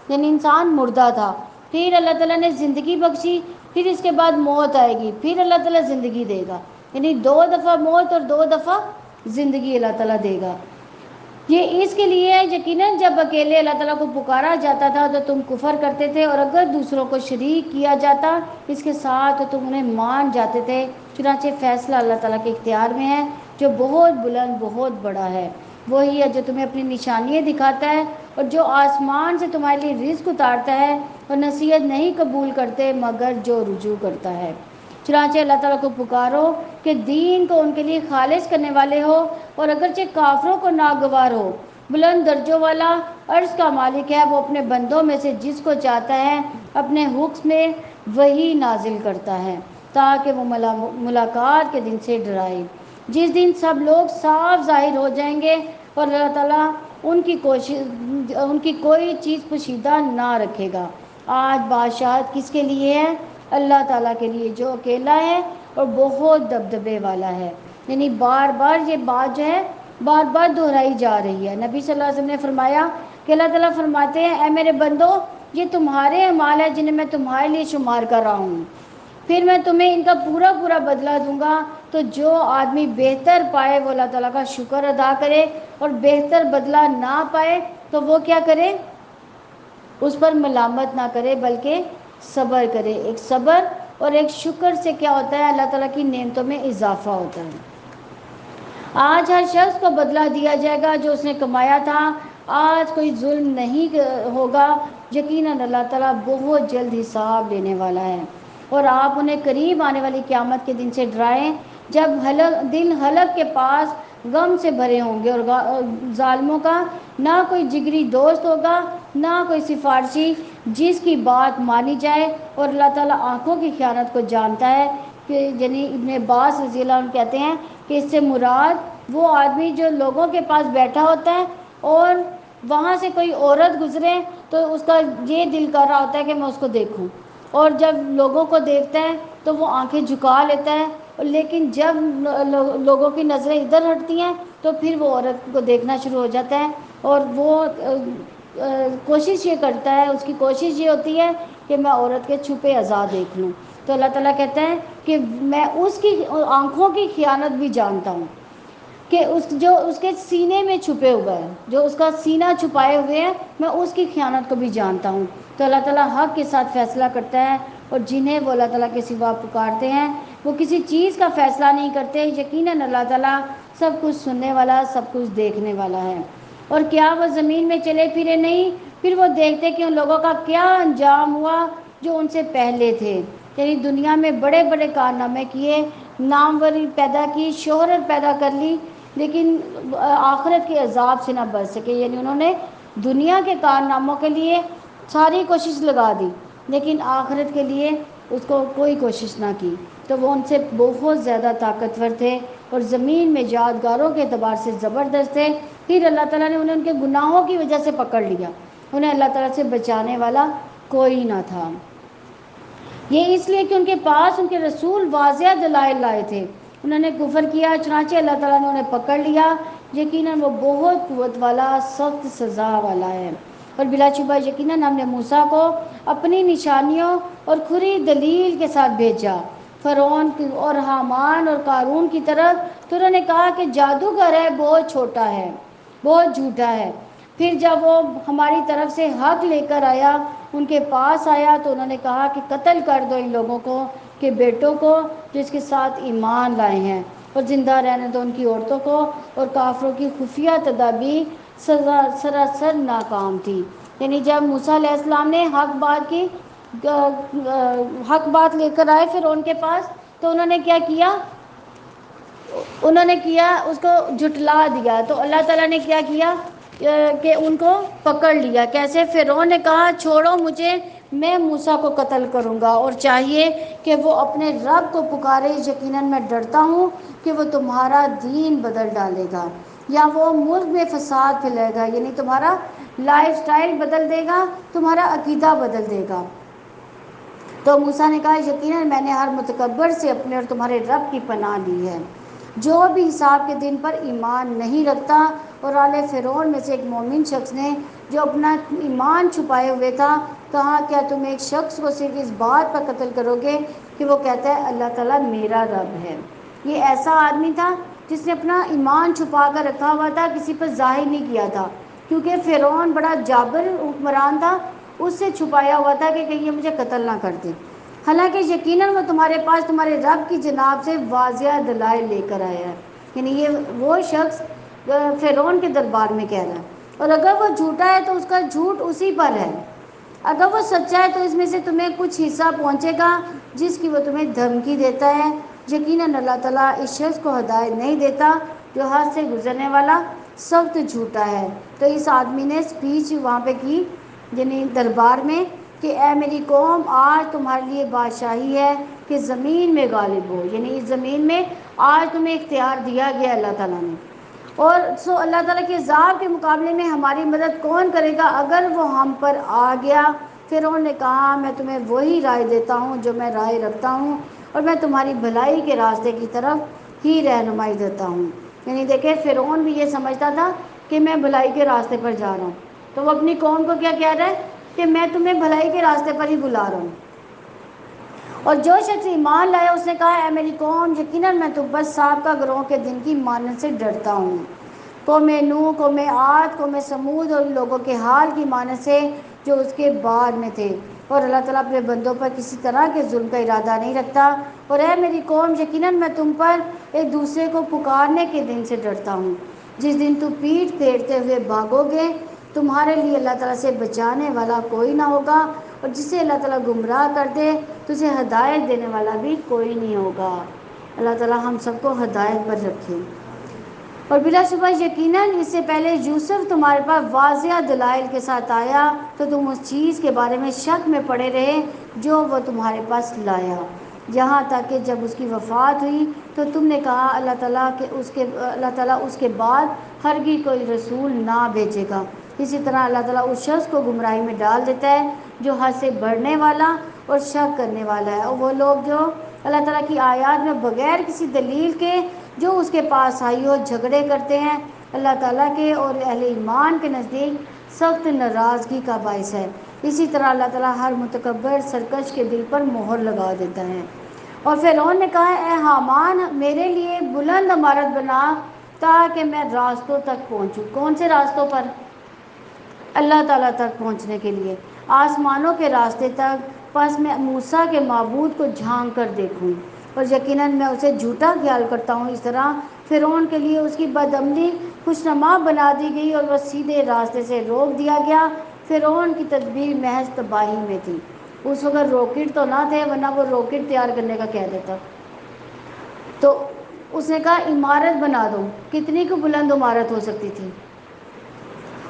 یعنی انسان مردہ تھا, پھر اللہ تعالیٰ نے زندگی بخشی, پھر اس کے بعد موت آئے گی, پھر اللہ تعالیٰ زندگی دے گا. یعنی 2 دفعہ موت اور 2 دفعہ زندگی اللہ تعالیٰ دے گا. یہ اس کے لیے ہے یقیناً جب اکیلے اللہ تعالیٰ کو پکارا جاتا تھا تو تم کفر کرتے تھے, اور اگر دوسروں کو شریک کیا جاتا اس کے ساتھ تو تم انہیں مان جاتے تھے. چنانچہ فیصلہ اللہ تعالیٰ کے اختیار میں ہے جو بہت بلند بہت بڑا ہے. وہی ہے جو تمہیں اپنی نشانیاں دکھاتا ہے, اور جو آسمان سے تمہارے لیے رزق اتارتا ہے, اور نصیحت نہیں قبول کرتے مگر جو رجوع کرتا ہے. چنانچہ اللہ تعالیٰ کو پکارو کہ دین کو ان کے لیے خالص کرنے والے ہو, اور اگرچہ کافروں کو ناگوار ہو. بلند درجوں والا عرش کا مالک ہے, وہ اپنے بندوں میں سے جس کو چاہتا ہے اپنے حکم میں وہی نازل کرتا ہے تاکہ وہ ملاقات کے دن سے ڈرائے, جس دن سب لوگ صاف ظاہر ہو جائیں گے, اور اللہ تعالیٰ ان کی کوئی چیز پوشیدہ نہ رکھے گا. آج بادشاہت کس کے لیے ہے؟ اللہ تعالیٰ کے لیے جو اکیلا ہے اور بہت دبدبے والا ہے. یعنی بار بار یہ بات جو ہے بار بار دہرائی جا رہی ہے. نبی صلی اللہ علیہ وسلم نے فرمایا کہ اللہ تعالیٰ فرماتے ہیں اے میرے بندو, یہ تمہارے اعمال ہیں جنہیں میں تمہارے لیے شمار کر رہا ہوں, پھر میں تمہیں ان کا پورا پورا بدلہ دوں گا. تو جو آدمی بہتر پائے وہ اللہ تعالیٰ کا شکر ادا کرے, اور بہتر بدلہ نہ پائے تو وہ کیا کرے؟ اس پر ملامت نہ کرے بلکہ صبر کرے. ایک صبر اور ایک شکر سے کیا ہوتا ہے؟ اللہ تعالیٰ کی نعمتوں میں اضافہ ہوتا ہے. آج ہر شخص کو بدلہ دیا جائے گا جو اس نے کمایا تھا. آج کوئی ظلم نہیں ہوگا, یقیناً اللہ تعالیٰ بہت جلد حساب لینے والا ہے. اور آپ انہیں قریب آنے والی قیامت کے دن سے ڈرائیں جب دل حلق کے پاس غم سے بھرے ہوں گے, اور ظالموں کا نہ کوئی جگری دوست ہوگا نہ کوئی سفارشی جس کی بات مانی جائے. اور اللہ تعالیٰ آنکھوں کی خیانت کو جانتا ہے. کہ یعنی ابن عباس رضی اللہ عنہ کہتے ہیں کہ اس سے مراد وہ آدمی جو لوگوں کے پاس بیٹھا ہوتا ہے اور وہاں سے کوئی عورت گزرے تو اس کا یہ دل کر رہا ہوتا ہے کہ میں اس کو دیکھوں, اور جب لوگوں کو دیکھتا ہے تو وہ آنکھیں جھکا لیتا ہے, لیکن جب لوگوں کی نظریں ادھر ہٹتی ہیں تو پھر وہ عورت کو دیکھنا شروع ہو جاتا ہے. اور وہ کوشش یہ کرتا ہے, اس کی کوشش یہ ہوتی ہے کہ میں عورت کے چھپے اعضاء دیکھ لوں. تو اللہ تعالیٰ کہتا ہے کہ میں اس کی آنکھوں کی خیانت بھی جانتا ہوں, کہ جو اس کے سینے میں چھپے ہوئے ہیں, جو اس کا سینہ چھپائے ہوئے ہیں, میں اس کی خیانت کو بھی جانتا ہوں. تو اللہ تعالیٰ حق کے ساتھ فیصلہ کرتا ہے, اور جنہیں وہ اللہ تعالیٰ کے سوا پکارتے ہیں وہ کسی چیز کا فیصلہ نہیں کرتے. یقیناً اللہ تعالیٰ سب کچھ سننے والا, سب کچھ دیکھنے والا ہے. اور کیا وہ زمین میں چلے پھرے نہیں؟ پھر وہ دیکھتے کہ ان لوگوں کا کیا انجام ہوا جو ان سے پہلے تھے. یعنی دنیا میں بڑے بڑے کارنامے کیے, ناموری پیدا کی, شہرت پیدا کر لی, لیکن آخرت کے عذاب سے نہ بچ سکے. یعنی انہوں نے دنیا کے کارناموں کے لیے ساری کوشش لگا دی, لیکن آخرت کے لیے اس کو کوئی کوشش نہ کی. تو وہ ان سے بہت زیادہ طاقتور تھے اور زمین میں یادگاروں کے اعتبار سے زبردست تھے. پھر اللہ تعالیٰ نے انہیں ان کے گناہوں کی وجہ سے پکڑ لیا، انہیں اللہ تعالیٰ سے بچانے والا کوئی نہ تھا۔ یہ اس لیے کہ ان کے پاس ان کے رسول واضح دلائل لائے تھے، انہوں نے کفر کیا، چنانچہ اللہ تعالیٰ نے انہیں پکڑ لیا۔ یقیناً وہ بہت قوت والا، سخت سزا والا ہے۔ اور بلا شبہ یقیناً ہم نے موسیٰ کو اپنی نشانیوں اور کھری دلیل کے ساتھ بھیجا فرعون اور حامان اور قارون کی طرف، تو انہوں نے کہا کہ جادوگر ہے، بہت چھوٹا ہے، بہت جھوٹا ہے۔ پھر جب وہ ہماری طرف سے حق لے کر آیا، ان کے پاس آیا، تو انہوں نے کہا کہ قتل کر دو ان لوگوں کو، کہ بیٹوں کو جو اس کے ساتھ ایمان لائے ہیں، اور زندہ رہنے دو ان کی عورتوں کو، اور کافروں کی خفیہ تدابیر سراسر ناکام تھی۔ یعنی جب موسیٰ علیہ السلام نے حق بات لے کر آئے فرعون کے پاس، تو انہوں نے کیا کیا؟ انہوں نے کیا اس کو جھٹلا دیا۔ تو اللہ تعالیٰ نے کیا کیا کہ ان کو پکڑ لیا۔ کیسے؟ فرعون نے کہا چھوڑو مجھے، میں موسیٰ کو قتل کروں گا، اور چاہیے کہ وہ اپنے رب کو پکارے، یقیناً میں ڈرتا ہوں کہ وہ تمہارا دین بدل ڈالے گا، یا وہ ملک میں فساد پھیلائے گا، یعنی تمہارا لائف سٹائل بدل دے گا، تمہارا عقیدہ بدل دے گا۔ تو موسیٰ نے کہا یقیناً میں نے ہر متکبر سے اپنے اور تمہارے رب کی پناہ لی ہے، جو بھی حساب کے دن پر ایمان نہیں رکھتا۔ اور آل فرعون میں سے ایک مومن شخص نے جو اپنا ایمان چھپائے ہوئے تھا، کہا کیا تم ایک شخص کو صرف اس بات پر قتل کرو گے کہ وہ کہتا ہے اللہ تعالیٰ میرا رب ہے؟ یہ ایسا آدمی تھا جس نے اپنا ایمان چھپا کر رکھا ہوا تھا، کسی پر ظاہر نہیں کیا تھا، کیونکہ فرعون بڑا جابر حکمران تھا، اس سے چھپایا ہوا تھا کہ کہیں یہ مجھے قتل نہ کر دے۔ حالانکہ یقیناً وہ تمہارے پاس تمہارے رب کی جناب سے واضح دلائل لے کر آیا ہے۔ یعنی یہ وہ شخص فرعون کے دربار میں کہہ رہا ہے، اور اگر وہ جھوٹا ہے تو اس کا جھوٹ اسی پر ہے، اگر وہ سچا ہے تو اس میں سے تمہیں کچھ حصہ پہنچے گا جس کی وہ تمہیں دھمکی دیتا ہے۔ یقیناً اللہ تعالیٰ اس شخص کو ہدایت نہیں دیتا جو حد سے گزرنے والا سخت جھوٹا ہے۔ تو اس آدمی نے اسپیچ وہاں پہ کی، یعنی دربار میں، کہ اے میری قوم، آج تمہارے لیے بادشاہی ہے کہ زمین میں غالب ہو، یعنی اس زمین میں آج تمہیں اختیار دیا گیا اللہ تعالیٰ نے۔ اور سو اللہ تعالیٰ کے عذاب کے مقابلے میں ہماری مدد کون کرے گا اگر وہ ہم پر آ گیا؟ فرعون نے کہا میں تمہیں وہی رائے دیتا ہوں جو میں رائے رکھتا ہوں، اور میں تمہاری بھلائی کے راستے کی طرف ہی رہنمائی دیتا ہوں۔ یعنی دیکھیں فرعون بھی یہ سمجھتا تھا کہ میں بھلائی کے راستے پر جا رہا ہوں، تو وہ اپنی قوم کو کیا کہہ رہا ہے کہ میں تمہیں بھلائی کے راستے پر ہی بلا رہا ہوں۔ اور جو شخص ایمان لایا اس نے کہا اے میری قوم، یقیناً میں تم پر سابقہ گروہ کے دن کی مانند سے ڈرتا ہوں، قوم نوح، قوم عاد، قوم سمود اور ان لوگوں کے حال کی مانند سے جو اس کے بعد میں تھے۔ اور اللہ تعالیٰ اپنے بندوں پر کسی طرح کے ظلم کا ارادہ نہیں رکھتا۔ اور اے میری قوم، یقیناً میں تم پر ایک دوسرے کو پکارنے کے دن سے ڈرتا ہوں، جس دن تم پیٹھ پھیرتے ہوئے بھاگو گے، تمہارے لیے اللہ تعالیٰ سے بچانے والا کوئی نہ ہوگا، اور جسے اللہ تعالیٰ گمراہ کر دے تو اسے ہدایت دینے والا بھی کوئی نہیں ہوگا۔ اللہ تعالیٰ ہم سب کو ہدایت پر رکھے۔ اور بلا شبہ یقیناً اس سے پہلے یوسف تمہارے پاس واضح دلائل کے ساتھ آیا تو تم اس چیز کے بارے میں شک میں پڑے رہے جو وہ تمہارے پاس لایا، یہاں تک کہ جب اس کی وفات ہوئی تو تم نے کہا اللہ تعالیٰ اس کے بعد ہرگز کوئی رسول نہ بھیجے گا۔ اسی طرح اللہ تعالیٰ اس شخص کو گمراہی میں ڈال دیتا ہے جو حد سے بڑھنے والا اور شک کرنے والا ہے، اور وہ لوگ جو اللہ تعالیٰ کی آیات میں بغیر کسی دلیل کے جو اس کے پاس آئی ہو جھگڑے کرتے ہیں، اللہ تعالیٰ کے اور اہل ایمان کے نزدیک سخت ناراضگی کا باعث ہے۔ اسی طرح اللہ تعالیٰ ہر متکبر سرکش کے دل پر مہر لگا دیتا ہے۔ اور فرعون نے کہا اے حامان، میرے لیے بلند عمارت بنا تاکہ میں راستوں تک پہنچوں۔ کون سے راستوں پر؟ اللہ تعالیٰ تک پہنچنے کے لیے، آسمانوں کے راستے تک۔ پس میں موسیٰ کے معبود کو جھانک کر دیکھوں، اور یقیناً میں اسے جھوٹا خیال کرتا ہوں۔ اس طرح فرعون کے لیے اس کی بدعملی خوشنما بنا دی گئی اور وہ سیدھے راستے سے روک دیا گیا۔ فرعون کی تدبیر محض تباہی میں تھی۔ اس وقت راکٹ تو نہ تھے، ورنہ وہ راکٹ تیار کرنے کا کہہ دیتا۔ تو اس نے کہا عمارت بنا دو، کتنی کو بلند عمارت ہو سکتی تھی؟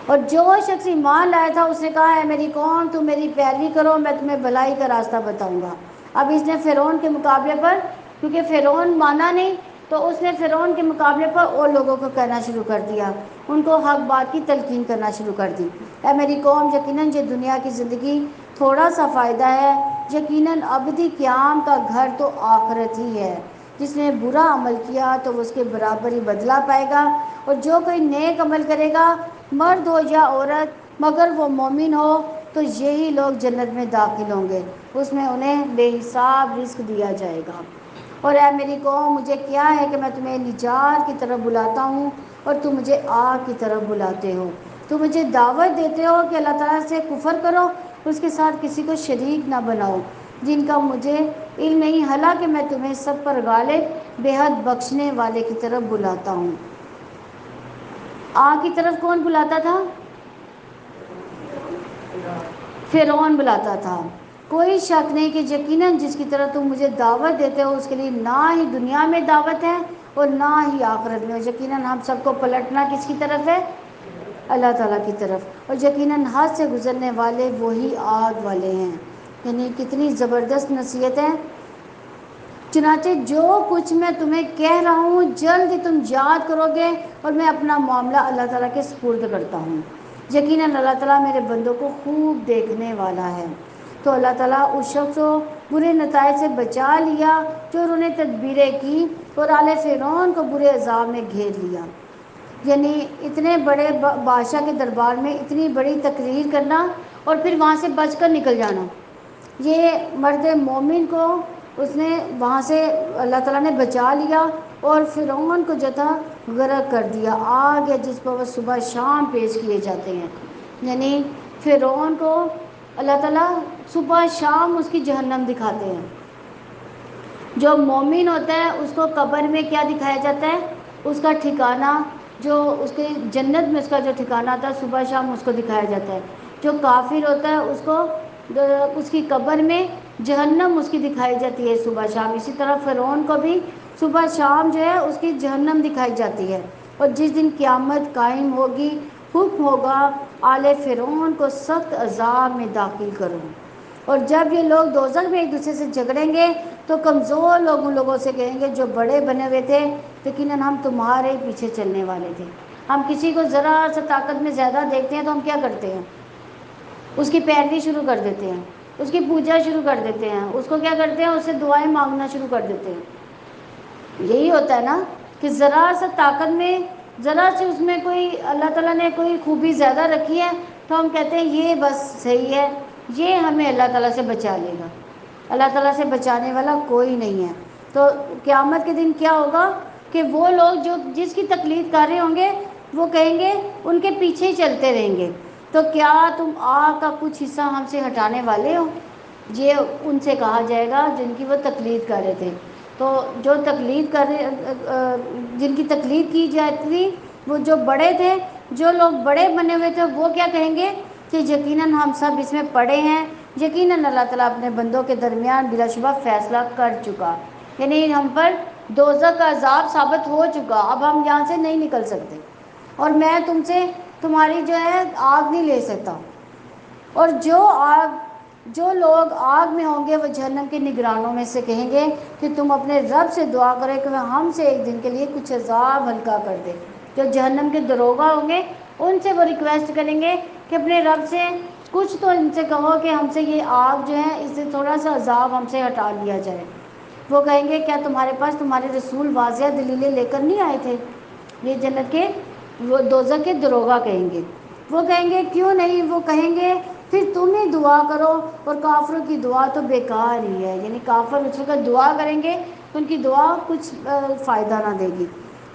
اور جو شخص ایمان لایا تھا اس نے کہا اے میری قوم، تم میری پیروی کرو، میں تمہیں بھلائی کا راستہ بتاؤں گا۔ اب اس نے فرعون کے مقابلے پر، کیونکہ فرعون مانا نہیں، تو اس نے فرعون کے مقابلے پر اور لوگوں کو کہنا شروع کر دیا، ان کو حق بات کی تلقین کرنا شروع کر دی۔ اے میری قوم، یقیناً یہ دنیا کی زندگی تھوڑا سا فائدہ ہے، یقیناً ابدی قیام کا گھر تو آخرت ہی ہے۔ جس نے برا عمل کیا تو وہ اس کے برابر ہی بدلہ پائے گا، اور جو کوئی نیک عمل کرے گا، مرد ہو یا عورت، مگر وہ مومن ہو، تو یہی لوگ جنت میں داخل ہوں گے، اس میں انہیں بے حساب رزق دیا جائے گا۔ اور اے میری قوم، مجھے کیا ہے کہ میں تمہیں نجات کی طرف بلاتا ہوں اور تم مجھے آگ کی طرف بلاتے ہو۔ تم مجھے دعوت دیتے ہو کہ اللہ تعالیٰ سے کفر کرو، اس کے ساتھ کسی کو شریک نہ بناؤ، جن کا مجھے علم نہیں، حالانکہ میں تمہیں سب پر غالب بے حد بخشنے والے کی طرف بلاتا ہوں۔ آگ کی طرف کون بلاتا تھا؟ فرعون بلاتا تھا۔ کوئی شک نہیں کہ یقیناً جس کی طرح تم مجھے دعوت دیتے ہو اس کے لیے نہ ہی دنیا میں دعوت ہے اور نہ ہی آخرت میں۔ یقیناً ہم سب کو پلٹنا کس کی طرف ہے؟ اللہ تعالیٰ کی طرف، اور یقیناً حد سے گزرنے والے وہی آگ والے ہیں۔ یعنی کتنی زبردست نصیحت ہے۔ چنانچہ جو کچھ میں تمہیں کہہ رہا ہوں جلد ہی تم یاد کرو گے، اور میں اپنا معاملہ اللہ تعالیٰ کے سپرد کرتا ہوں۔ یقیناً اللہ تعالیٰ میرے بندوں کو خوب دیکھنے والا ہے۔ تو اللہ تعالیٰ اس شخص کو برے نتائج سے بچا لیا جو انہوں نے تدبیریں کی، اور آل فرعون کو برے عذاب میں گھیر لیا۔ یعنی اتنے بڑے بادشاہ کے دربار میں اتنی بڑی تقریر کرنا اور پھر وہاں سے بچ کر نکل جانا، یہ مرد مومن کو اس نے وہاں سے اللہ تعالیٰ نے بچا لیا، اور فرعون کو جو تھا غرق کر دیا۔ آگ ہے جس پر وہ صبح شام پیش کیے جاتے ہیں۔ یعنی فرعون کو اللہ تعالیٰ صبح شام اس کی جہنم دکھاتے ہیں۔ جو مومن ہوتا ہے اس کو قبر میں کیا دکھایا جاتا ہے؟ اس کا ٹھکانہ، جو اس کے جنت میں اس کا جو ٹھکانہ تھا صبح شام اس کو دکھایا جاتا ہے۔ جو کافر ہوتا ہے اس کو اس کی قبر میں جہنم اس کی دکھائی جاتی ہے صبح شام۔ اسی طرح فرعون کو بھی صبح شام جو ہے اس کی جہنم دکھائی جاتی ہے۔ اور جس دن قیامت قائم ہوگی، حکم ہوگا آل فرعون کو سخت عذاب میں داخل کرو۔ اور جب یہ لوگ دوزخ میں ایک دوسرے سے جھگڑیں گے تو کمزور لوگ ان لوگوں سے کہیں گے جو بڑے بنے ہوئے تھے، لیکن ہم تمہارے پیچھے چلنے والے تھے۔ ہم کسی کو ذرا سا طاقت میں زیادہ دیکھتے ہیں تو ہم کیا کرتے ہیں؟ اس کی پیروی شروع کر دیتے ہیں، اس کی پوجا شروع کر دیتے ہیں، اس کو کیا کرتے ہیں؟ اس سے دعائیں مانگنا شروع کر دیتے ہیں۔ یہی ہوتا ہے نا کہ ذرا سا طاقت میں، ذرا سے اس میں کوئی اللہ تعالیٰ نے کوئی خوبی زیادہ رکھی ہے تو ہم کہتے ہیں یہ بس صحیح ہے، یہ ہمیں اللہ تعالیٰ سے بچا لے گا۔ اللہ تعالیٰ سے بچانے والا کوئی نہیں ہے۔ تو قیامت کے دن کیا ہوگا کہ وہ لوگ جو جس کی تقلید کر رہے ہوں گے وہ کہیں گے ان کے پیچھے ہی چلتے رہیں گے، تو کیا تم آگ کا کچھ حصہ ہم سے ہٹانے والے ہو؟ یہ ان سے کہا جائے گا جن کی وہ تقلید کر رہے تھے۔ تو جو تقلید کر رہے، جن کی تقلید کی جاتی تھی، وہ جو بڑے تھے، جو لوگ بڑے بنے ہوئے تھے، وہ کیا کہیں گے کہ یقیناً ہم سب اس میں پڑے ہیں، یقیناً اللہ تعالیٰ اپنے بندوں کے درمیان بلا شبہ فیصلہ کر چکا، یعنی ہم پر دوزخ کا عذاب ثابت ہو چکا، اب ہم یہاں سے نہیں نکل سکتے، اور میں تم سے تمہاری جو ہے آگ نہیں لے سکتا۔ اور جو لوگ آگ میں ہوں گے وہ جہنم کے نگرانوں میں سے کہیں گے کہ تم اپنے رب سے دعا کرے کہ وہ ہم سے ایک دن کے لیے کچھ عذاب ہلکا کر دے۔ جو جہنم کے داروغہ ہوں گے ان سے وہ ریکویسٹ کریں گے کہ اپنے رب سے کچھ تو ان سے کہو کہ ہم سے یہ آگ جو ہے اس سے تھوڑا سا عذاب ہم سے ہٹا لیا جائے۔ وہ کہیں گے کیا تمہارے پاس تمہارے رسول واضح دلیلیں لے کر نہیں آئے تھے؟ یہ جنت کے وہ دوزخ کے داروغہ کہیں گے۔ وہ کہیں گے کیوں نہیں؟ وہ کہیں گے پھر تم ہی دعا کرو، اور کافروں کی دعا تو بیکار ہی ہے۔ یعنی کافر اس وقت دعا کریں گے تو ان کی دعا کچھ فائدہ نہ دے گی۔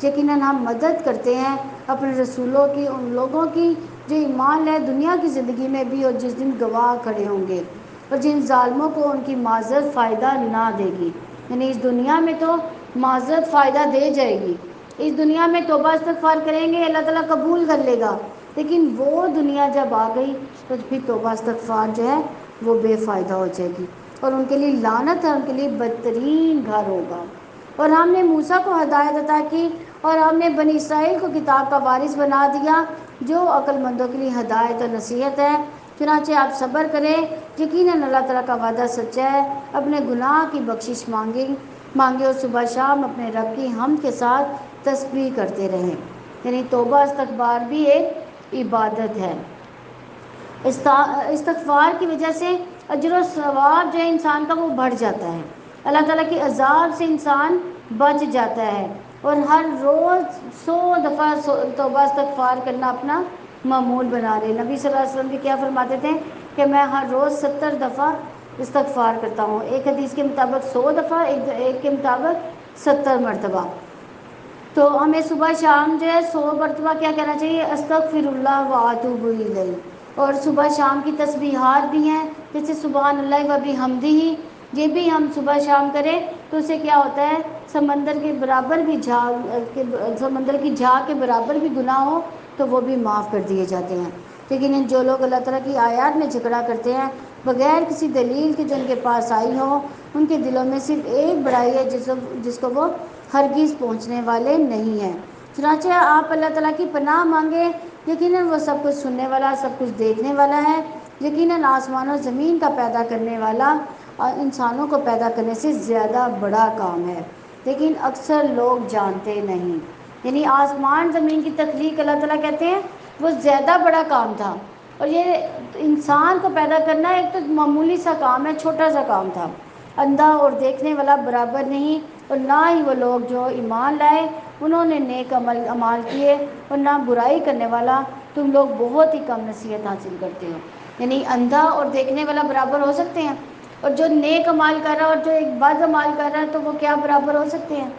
یقیناً ہم مدد کرتے ہیں اپنے رسولوں کی، ان لوگوں کی جو ایمان لائے دنیا کی زندگی میں بھی، اور جس دن گواہ کھڑے ہوں گے، اور جن ظالموں کو ان کی معذرت فائدہ نہ دے گی۔ یعنی اس دنیا میں تو معذرت فائدہ دے جائے گی، اس دنیا میں توبہ استغفار کریں گے اللہ تعالیٰ قبول کر لے گا، لیکن وہ دنیا جب آ گئی تو پھر توبہ استغفار جو ہے وہ بے فائدہ ہو جائے گی، اور ان کے لیے لعنت ہے، ان کے لیے بدترین گھر ہوگا۔ اور ہم نے موسیٰ کو ہدایت عطا کی، اور ہم نے بنی اسرائیل کو کتاب کا وارث بنا دیا، جو عقل مندوں کے لیے ہدایت اور نصیحت ہے۔ چنانچہ آپ صبر کریں، یقیناً اللہ تعالیٰ کا وعدہ سچا ہے، اپنے گناہ کی بخشش مانگیں مانگے اور صبح شام اپنے رب کی حمد کے ساتھ تسبیح کرتے رہیں۔ یعنی توبہ استغفار بھی ایک عبادت ہے۔ استغفار کی وجہ سے اجر و ثواب جو ہے انسان کا وہ بڑھ جاتا ہے، اللہ تعالیٰ کی عذاب سے انسان بچ جاتا ہے، اور ہر روز 100 دفعہ توبہ استغفار کرنا اپنا معمول بنا لے۔ نبی صلی اللہ علیہ وسلم بھی کیا فرماتے تھے کہ میں ہر روز 70 دفعہ استغفار کرتا ہوں، ایک حدیث کے مطابق 100 دفعہ، ایک کے مطابق 70 مرتبہ۔ تو ہمیں صبح شام جو ہے 100 مرتبہ کیا کہنا چاہیے؟ استغفر اللہ و اتوب الیہ۔ اور صبح شام کی تسبیحات بھی ہیں، جیسے سبحان اللہ و بحمدہ، یہ بھی ہم صبح شام کریں تو اسے کیا ہوتا ہے، سمندر کے برابر بھی سمندر کی جھاگ کے برابر بھی گناہ ہو تو وہ بھی معاف کر دیے جاتے ہیں۔ لیکن جو لوگ اللہ تعالیٰ کی آیات میں جھگڑا کرتے ہیں بغیر کسی دلیل کے جو ان کے پاس آئی ہو، ان کے دلوں میں صرف ایک برائی ہے جس کو وہ ہرگز پہنچنے والے نہیں ہیں۔ چنانچہ آپ اللہ تعالیٰ کی پناہ مانگیں، یقیناً وہ سب کچھ سننے والا، سب کچھ دیکھنے والا ہے۔ یقیناً آسمان و زمین کا پیدا کرنے والا اور انسانوں کو پیدا کرنے سے زیادہ بڑا کام ہے، لیکن اکثر لوگ جانتے نہیں۔ یعنی آسمان زمین کی تخلیق اللہ تعالیٰ کہتے ہیں وہ زیادہ بڑا کام تھا، اور یہ انسان کو پیدا کرنا ایک تو معمولی سا کام ہے، چھوٹا سا کام تھا۔ اندھا اور دیکھنے والا برابر نہیں، اور نہ ہی وہ لوگ جو ایمان لائے انہوں نے نیک اعمال کیے، اور نہ برائی کرنے والا، تم لوگ بہت ہی کم نصیحت حاصل کرتے ہو۔ یعنی اندھا اور دیکھنے والا برابر ہو سکتے ہیں، اور جو نیک عمال کر رہا ہے اور جو ایک بد عمال کر رہا ہے تو وہ کیا برابر ہو سکتے ہیں؟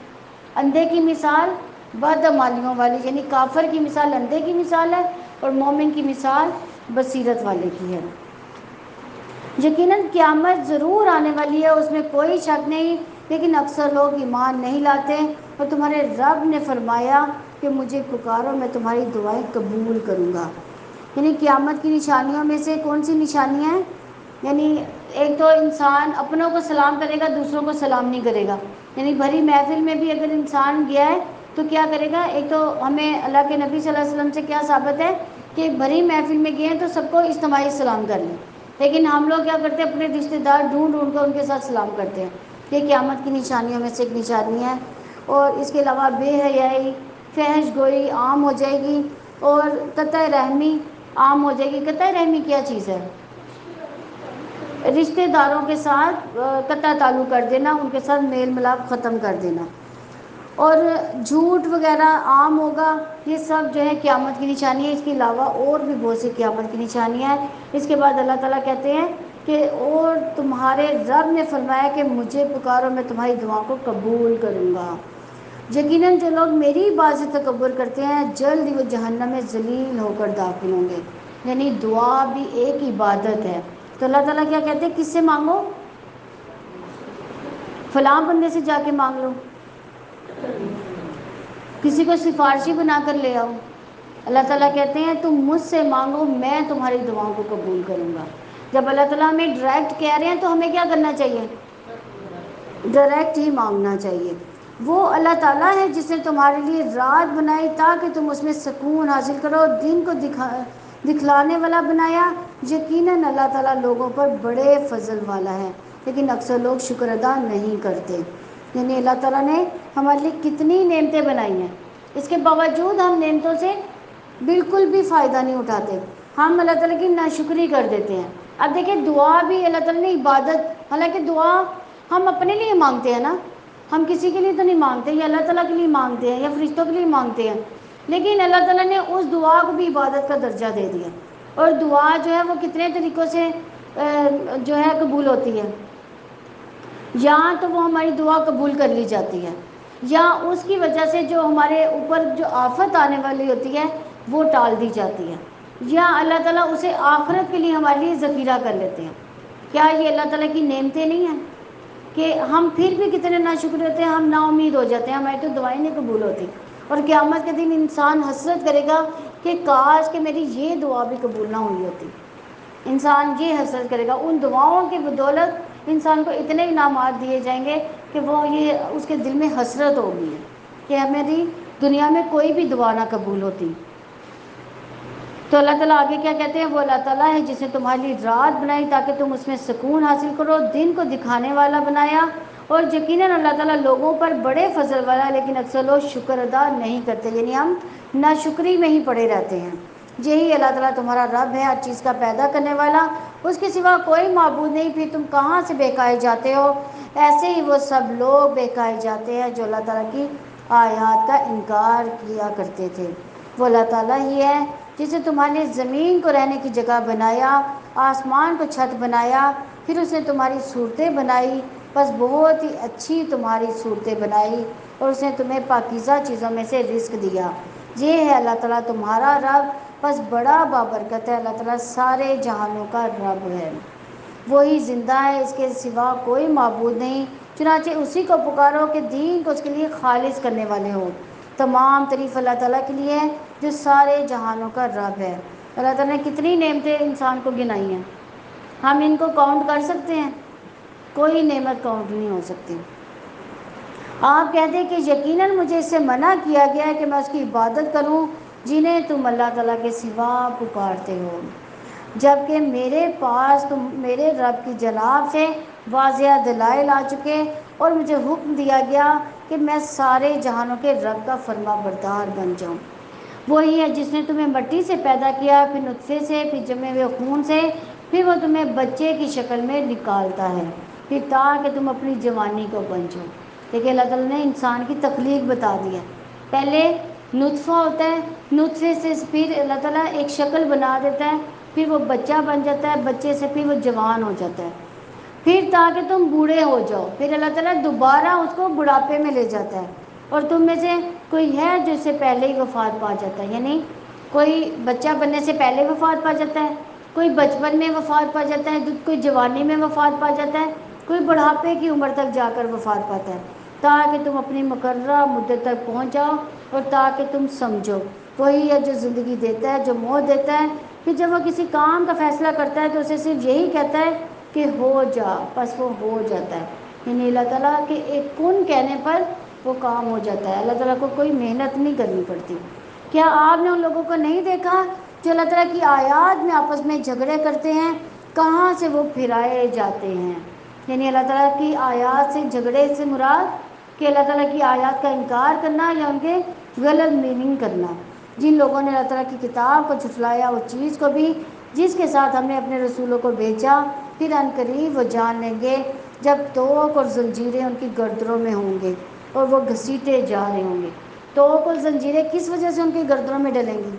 اندھے کی مثال بد عمالیوں والی، یعنی کافر کی مثال اندھے کی مثال ہے، اور مومن کی مثال بصیرت والے کی ہے۔ یقیناً قیامت ضرور آنے والی ہے، اس میں کوئی شک نہیں، لیکن اکثر لوگ ایمان نہیں لاتے۔ اور تمہارے رب نے فرمایا کہ مجھے پکارو، میں تمہاری دعائیں قبول کروں گا۔ یعنی قیامت کی نشانیوں میں سے کون سی نشانیاں ہیں؟ یعنی ایک تو انسان اپنوں کو سلام کرے گا، دوسروں کو سلام نہیں کرے گا۔ یعنی بھری محفل میں بھی اگر انسان گیا ہے تو کیا کرے گا؟ ایک تو ہمیں اللہ کے نبی صلی اللہ علیہ وسلم سے کیا ثابت ہے کہ بھری محفل میں گئے ہیں تو سب کو اجتماعی سلام کر لیں، لیکن ہم لوگ کیا کرتے ہیں؟ اپنے رشتہ دار ڈھونڈ کر ان کے ساتھ سلام کرتے ہیں۔ یہ قیامت کی نشانیوں میں سے ایک نشانی ہے۔ اور اس کے علاوہ بے حیائی، فحش گوئی عام ہو جائے گی، اور قطع رحمی عام ہو جائے گی۔ قطع رحمی کیا چیز ہے؟ رشتہ داروں کے ساتھ قطع تعلق کر دینا، ان کے ساتھ میل ملاپ ختم کر دینا، اور جھوٹ وغیرہ عام ہوگا۔ یہ سب جو ہے قیامت کی نشانی ہے۔ اس کے علاوہ اور بھی بہت سی قیامت کی نشانیاں ہیں۔ اس کے بعد اللہ تعالیٰ کہتے ہیں کہ اور تمہارے رب نے فرمایا کہ مجھے پکارو، میں تمہاری دعاؤں کو قبول کروں گا۔ یقیناً جو لوگ میری بات سے تکبر کرتے ہیں جلد ہی وہ جہنم میں ذلیل ہو کر داخل ہوں گے۔ یعنی دعا بھی ایک عبادت ہے۔ تو اللہ تعالیٰ کیا کہتے ہیں؟ کس سے مانگو؟ فلاں بندے سے جا کے مانگ لو، کسی کو سفارشی بنا کر لے آؤ۔ اللہ تعالیٰ کہتے ہیں تم مجھ سے مانگو، میں تمہاری دعاؤں کو قبول کروں گا۔ جب اللہ تعالیٰ ہمیں ڈائریکٹ کہہ رہے ہیں تو ہمیں کیا کرنا چاہیے؟ ڈائریکٹ ہی مانگنا چاہیے۔ وہ اللہ تعالیٰ ہے جس نے تمہارے لیے رات بنائی تاکہ تم اس میں سکون حاصل کرو، دن کو دکھلانے والا بنایا۔ یقیناً اللہ تعالیٰ لوگوں پر بڑے فضل والا ہے، لیکن اکثر لوگ شکر ادا نہیں کرتے۔ یعنی اللہ تعالیٰ نے ہمارے لیے کتنی نعمتیں بنائی ہیں، اس کے باوجود ہم نعمتوں سے بالکل بھی فائدہ نہیں اٹھاتے، ہم اللہ تعالیٰ کی ناشکری کر دیتے ہیں۔ اب دیکھیں دعا بھی اللہ تعالیٰ نے عبادت، حالانکہ دعا ہم اپنے لیے مانگتے ہیں نا، ہم کسی کے لیے تو نہیں مانگتے، یا اللہ تعالیٰ کے لیے مانگتے ہیں یا فرشتوں کے لیے مانگتے ہیں، لیکن اللہ تعالیٰ نے اس دعا کو بھی عبادت کا درجہ دے دیا۔ اور دعا جو ہے وہ کتنے طریقوں سے جو ہے قبول ہوتی ہے، یا تو وہ ہماری دعا قبول کر لی جاتی ہے، یا اس کی وجہ سے جو ہمارے اوپر جو آفت آنے والی ہوتی ہے وہ ٹال دی جاتی ہے، یا اللہ تعالیٰ اسے آخرت کے لیے ہمارے لیے ذخیرہ کر لیتے ہیں۔ کیا یہ اللہ تعالیٰ کی نعمتیں نہیں ہیں کہ ہم پھر بھی کتنے ناشکر ہوتے ہیں، ہم نا امید ہو جاتے ہیں، ہماری تو دعائیں نہیں قبول ہوتی، اور قیامت کے دن انسان حسرت کرے گا کہ کاش کہ میری یہ دعا بھی قبول نہ ہوئی ہوتی۔ انسان یہ حسرت کرے گا، ان دعاؤں کی بدولت انسان کو اتنے انعامات دیے جائیں گے کہ وہ یہ اس کے دل میں حسرت ہوگی کہ ہماری دنیا میں کوئی بھی دعا نہ قبول ہوتی۔ تو اللہ تعالیٰ آگے کیا کہتے ہیں؟ وہ اللہ تعالیٰ ہے جس نے تمہارے لیے رات بنائی تاکہ تم اس میں سکون حاصل کرو، دن کو دکھانے والا بنایا، اور یقیناً اللہ تعالیٰ لوگوں پر بڑے فضل والا ہے، لیکن اکثر لوگ شکر ادا نہیں کرتے، یعنی ہم ناشکری میں ہی پڑے رہتے ہیں۔ یہی اللہ تعالیٰ تمہارا رب ہے، ہر چیز کا پیدا کرنے والا، اس کے سوا کوئی معبود نہیں، پھر تم کہاں سے بہکائے جاتے ہو؟ ایسے ہی وہ سب لوگ بہکائے جاتے ہیں جو اللہ تعالیٰ کی آیات کا انکار کیا کرتے تھے۔ وہ اللہ تعالیٰ ہی ہے جس نے تمہارے لیے زمین کو رہنے کی جگہ بنایا، آسمان کو چھت بنایا، پھر اس نے تمہاری صورتیں بنائی، بس بہت ہی اچھی تمہاری صورتیں بنائی، اور اس نے تمہیں پاکیزہ چیزوں میں سے رزق دیا۔ یہ ہے اللہ تعالیٰ تمہارا رب، بس بڑا بابرکت ہے۔ اللہ تعالیٰ سارے جہانوں کا رب ہے، وہی زندہ ہے، اس کے سوا کوئی معبود نہیں، چنانچہ اسی کو پکارو کہ دین کو اس کے لیے خالص کرنے والے ہو۔ تمام تعریف اللہ تعالیٰ کے لیے ہے جو سارے جہانوں کا رب ہے۔ اللہ تعالیٰ نے کتنی نعمتیں انسان کو گنائی ہیں، ہم ان کو کاؤنٹ کر سکتے ہیں؟ کوئی نعمت کاؤنٹ نہیں ہو سکتی۔ آپ کہتے ہیں کہ یقیناً مجھے اس سے منع کیا گیا ہے کہ میں اس کی عبادت کروں جنہیں تم اللہ تعالیٰ کے سوا پکارتے ہو، جبکہ میرے پاس تم میرے رب کی جناب سے واضح دلائل آ چکے، اور مجھے حکم دیا گیا کہ میں سارے جہانوں کے رب کا فرما بردار بن جاؤں۔ وہی ہے جس نے تمہیں مٹی سے پیدا کیا، پھر نطفے سے، پھر جمے ہوئے خون سے، پھر وہ تمہیں بچے کی شکل میں نکالتا ہے، پھر تاکہ تم اپنی جوانی کو بنچو۔ دیکھیں اللہ تعالیٰ نے انسان کی تخلیق بتا دی ہے، پہلے نطفہ ہوتا ہے، نطفے سے پھر اللہ تعالیٰ ایک شکل بنا دیتا ہے، پھر وہ بچہ بن جاتا ہے، بچے سے پھر وہ جوان ہو جاتا ہے، پھر تاکہ تم بوڑھے ہو جاؤ، پھر اللہ تعالیٰ دوبارہ اس کو بڑھاپے میں لے جاتا ہے، اور تم میں سے کوئی ہے جو اس سے پہلے ہی وفات پا جاتا ہے، یعنی کوئی بچہ بننے سے پہلے وفات پا جاتا ہے، کوئی بچپن میں وفات پا جاتا ہے، کوئی جوانی میں وفات پا جاتا ہے، کوئی بڑھاپے کی عمر تک جا کر وفات پاتا ہے، تاکہ تم اپنی مقررہ مدت تک پہنچ جاؤ اور تاکہ تم سمجھو۔ وہی ہے جو زندگی دیتا ہے، جو موت دیتا ہے، کہ جب وہ کسی کام کا فیصلہ کرتا ہے تو اسے صرف یہی کہتا ہے کہ ہو جا، بس وہ ہو جاتا ہے، یعنی اللہ تعالیٰ کے ایک کن کہنے پر وہ کام ہو جاتا ہے، اللہ تعالیٰ کو کوئی محنت نہیں کرنی پڑتی۔ کیا آپ نے ان لوگوں کو نہیں دیکھا جو اللہ تعالیٰ کی آیات میں آپس میں جھگڑے کرتے ہیں؟ کہاں سے وہ پھرائے جاتے ہیں؟ یعنی اللہ تعالیٰ کی آیات سے جھگڑے سے مراد کہ اللہ تعالیٰ کی آیات کا انکار کرنا یا ان کے غلط میننگ کرنا۔ جن لوگوں نے اللہ تعالیٰ کی کتاب کو جھٹلایا، اس چیز کو بھی جس کے ساتھ ہم نے اپنے رسولوں کو بھیجا، پھر عنقریب وہ جان لیں گے جب توق اور زنجیریں ان کی گردنوں میں ہوں گے اور وہ گھسیٹے جا رہے ہوں گے۔ توق اور زنجیریں کس وجہ سے ان کی گردنوں میں ڈلیں گی؟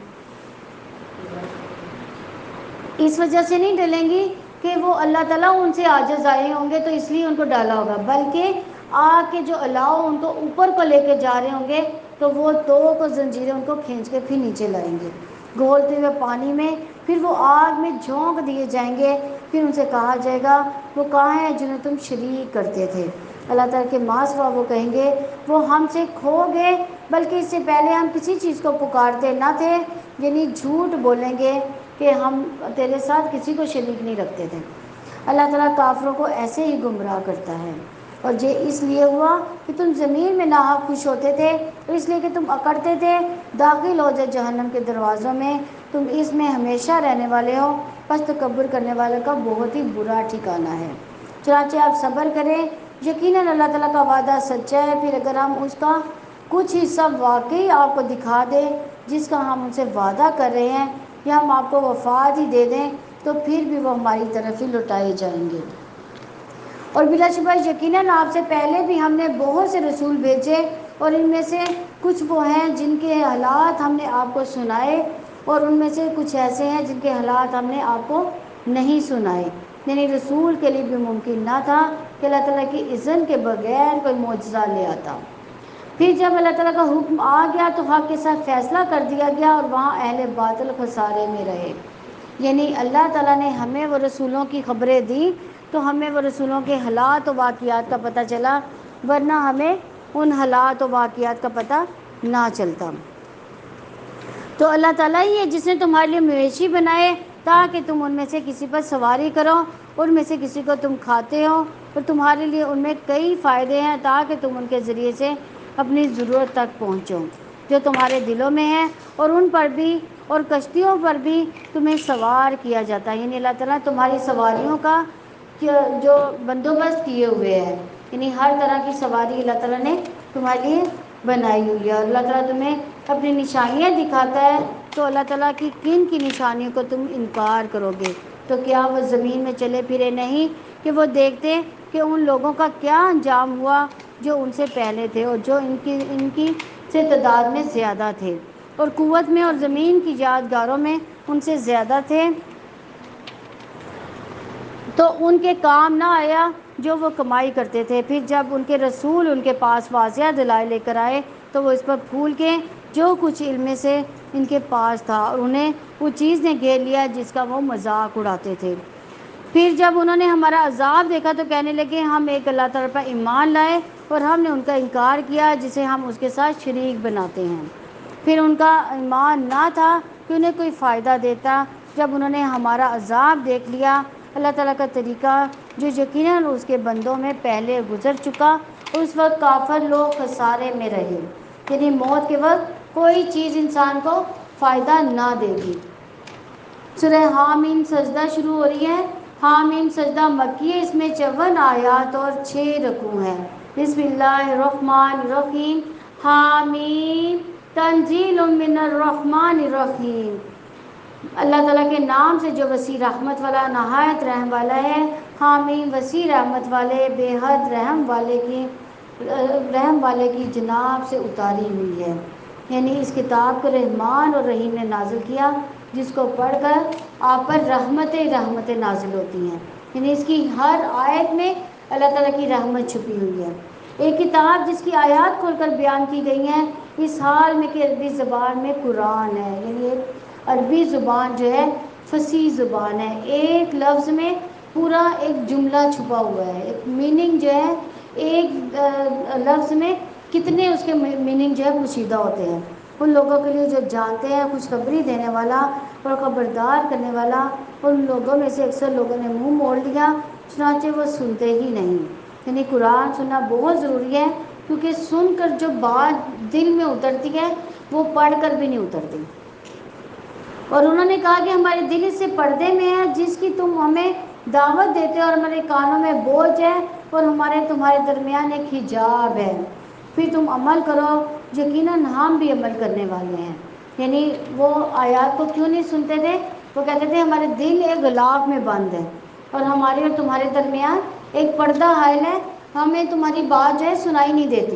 اس وجہ سے نہیں ڈلیں گی کہ وہ اللہ تعالیٰ ان سے عاجز آئے ہوں گے تو اس لیے ان کو ڈالا ہوگا، بلکہ آگ کے جو الاؤ ان کو اوپر کو لے کے جا رہے ہوں گے تو وہ توق اور زنجیریں ان کو کھینچ کے پھر نیچے لائیں گے گھولتے ہوئے پانی میں، پھر وہ آگ میں جھونک دیے جائیں گے، پھر ان سے کہا جائے گا وہ کہاں ہیں جنہیں تم شریک کرتے تھے؟ اللہ تعالیٰ کے ماسوا وہ کہیں گے وہ ہم سے کھو گئے، بلکہ اس سے پہلے ہم کسی چیز کو پکارتے نہ تھے، یعنی جھوٹ بولیں گے کہ ہم تیرے ساتھ کسی کو شریک نہیں رکھتے تھے۔ اللہ تعالیٰ کافروں کو ایسے ہی گمراہ کرتا ہے، اور یہ اس لیے ہوا کہ تم زمین میں ناحق خوش ہوتے تھے، اور اس لیے کہ تم اکڑتے تھے داخل ہو جائے جہنم کے دروازوں میں، تم اس میں ہمیشہ رہنے والے ہو، بس تکبر کرنے والے کا بہت ہی برا ٹھکانہ ہے۔ چنانچہ آپ صبر کریں، یقیناً اللہ تعالیٰ کا وعدہ سچا ہے، پھر اگر ہم اس کا کچھ حصہ واقعی آپ کو دکھا دیں جس کا ہم ان سے وعدہ کر رہے ہیں، یا ہم آپ کو وفات ہی دے دیں تو پھر بھی وہ ہماری طرف ہی لوٹائے جائیں گے۔ اور بلا شبہ یقیناً آپ سے پہلے بھی ہم نے بہت سے رسول بھیجے، اور ان میں سے کچھ وہ ہیں جن کے حالات ہم نے آپ کو سنائے، اور ان میں سے کچھ ایسے ہیں جن کے حالات ہم نے آپ کو نہیں سنائے، یعنی رسول کے لیے بھی ممکن نہ تھا کہ اللہ تعالیٰ کی اذن کے بغیر کوئی معجزہ لے آتا۔ پھر جب اللہ تعالیٰ کا حکم آ گیا تو حق کے ساتھ فیصلہ کر دیا گیا، اور وہاں اہل باطل خسارے میں رہے۔ یعنی اللہ تعالیٰ نے ہمیں وہ رسولوں کی خبریں دیں تو ہمیں وہ رسولوں کے حالات و واقعات کا پتہ چلا، ورنہ ہمیں ان حالات و واقعات کا پتہ نہ چلتا۔ تو اللہ تعالیٰ ہی ہے جس نے تمہارے لیے مویشی بنائے تاکہ تم ان میں سے کسی پر سواری کرو، ان میں سے کسی کو تم کھاتے ہو، اور تمہارے لیے ان میں کئی فائدے ہیں تاکہ تم ان کے ذریعے سے اپنی ضرورت تک پہنچو جو تمہارے دلوں میں ہے، اور ان پر بھی اور کشتیوں پر بھی تمہیں سوار کیا جاتا ہے، یعنی اللہ تعالیٰ تمہاری سواریوں کا جو بندوبست کیے ہوئے ہے، یعنی ہر طرح کی سواری اللہ تعالیٰ نے تمہارے لیے بنائی ہوئی ہے۔ اور اللہ تعالیٰ تمہیں اپنی نشانیاں دکھاتا ہے، تو اللہ تعالیٰ کی کن کی نشانیوں کو تم انکار کرو گے؟ تو کیا وہ زمین میں چلے پھرے نہیں کہ وہ دیکھتے کہ ان لوگوں کا کیا انجام ہوا جو ان سے پہلے تھے، اور جو ان کی سے تعداد میں زیادہ تھے اور قوت میں اور زمین کی یادگاروں میں ان سے زیادہ تھے، تو ان کے کام نہ آیا جو وہ کمائی کرتے تھے۔ پھر جب ان کے رسول ان کے پاس واضح دلائل لے کر آئے تو وہ اس پر پھول کے جو کچھ علم میں سے ان کے پاس تھا، اور انہیں وہ چیز نے گھیر لیا جس کا وہ مذاق اڑاتے تھے۔ پھر جب انہوں نے ہمارا عذاب دیکھا تو کہنے لگے ہم ایک اللہ تعالیٰ پر ایمان لائے، اور ہم نے ان کا انکار کیا جسے ہم اس کے ساتھ شریک بناتے ہیں۔ پھر ان کا ایمان نہ تھا کہ انہیں کوئی فائدہ دیتا جب انہوں نے ہمارا عذاب دیکھ لیا۔ اللہ تعالیٰ کا طریقہ جو یقیناً اس کے بندوں میں پہلے گزر چکا، اس وقت کافر لوگ خسارے میں رہے، یعنی موت کے وقت کوئی چیز انسان کو فائدہ نہ دے گی۔ سورہ حامیم سجدہ شروع ہو رہی ہے۔ حامیم سجدہ مکی ہے، اس میں 54 آیات اور 6 رکوع ہیں۔ بسم اللہ الرحمن الرحیم۔ حامیم تنزیل من الرحمن الرحیم۔ اللہ تعالیٰ کے نام سے جو وسیع رحمت والا نہایت رحم والا ہے۔ حامیم وسیع رحمت والے بے حد رحم والے کی جناب سے اتاری ہوئی ہے، یعنی اس کتاب کو رحمان اور رحیم نے نازل کیا، جس کو پڑھ کر آپ پر رحمتیں نازل ہوتی ہیں، یعنی اس کی ہر آیت میں اللہ تعالیٰ کی رحمت چھپی ہوئی ہے۔ ایک کتاب جس کی آیات کھول کر بیان کی گئی ہیں، اس حال میں کہ عربی زبان میں قرآن ہے، یعنی ایک عربی زبان جو ہے فصیح زبان ہے، ایک لفظ میں پورا ایک جملہ چھپا ہوا ہے، ایک میننگ جو ہے ایک لفظ میں کتنے اس کے میننگ جو ہے پوشیدہ ہوتے ہیں۔ ان لوگوں کے لیے جو جانتے ہیں، خوشخبری دینے والا اور خبردار کرنے والا، ان لوگوں میں سے اکثر لوگوں نے منہ موڑ لیا، چنانچہ وہ سنتے ہی نہیں۔ یعنی قرآن سننا بہت ضروری ہے، کیونکہ سن کر جو بات دل میں اترتی ہے وہ پڑھ کر بھی نہیں اترتی۔ اور انہوں نے کہا کہ ہمارے دل اس سے پردے میں ہے جس کی تم ہمیں دعوت دیتے ہو، اور ہمارے کانوں میں بوجھ ہے، اور ہمارے تمہارے درمیان ایک حجاب ہے، پھر تم عمل کرو، یقیناً ہم بھی عمل کرنے والے ہیں۔ یعنی وہ آیات کو کیوں نہیں سنتے تھے؟ وہ کہتے تھے ہمارے دل ایک غلاف میں بند ہے، اور ہمارے اور تمہارے درمیان ایک پردہ حائل ہے، ہمیں تمہاری بات جو ہے سنائی نہیں دیتی۔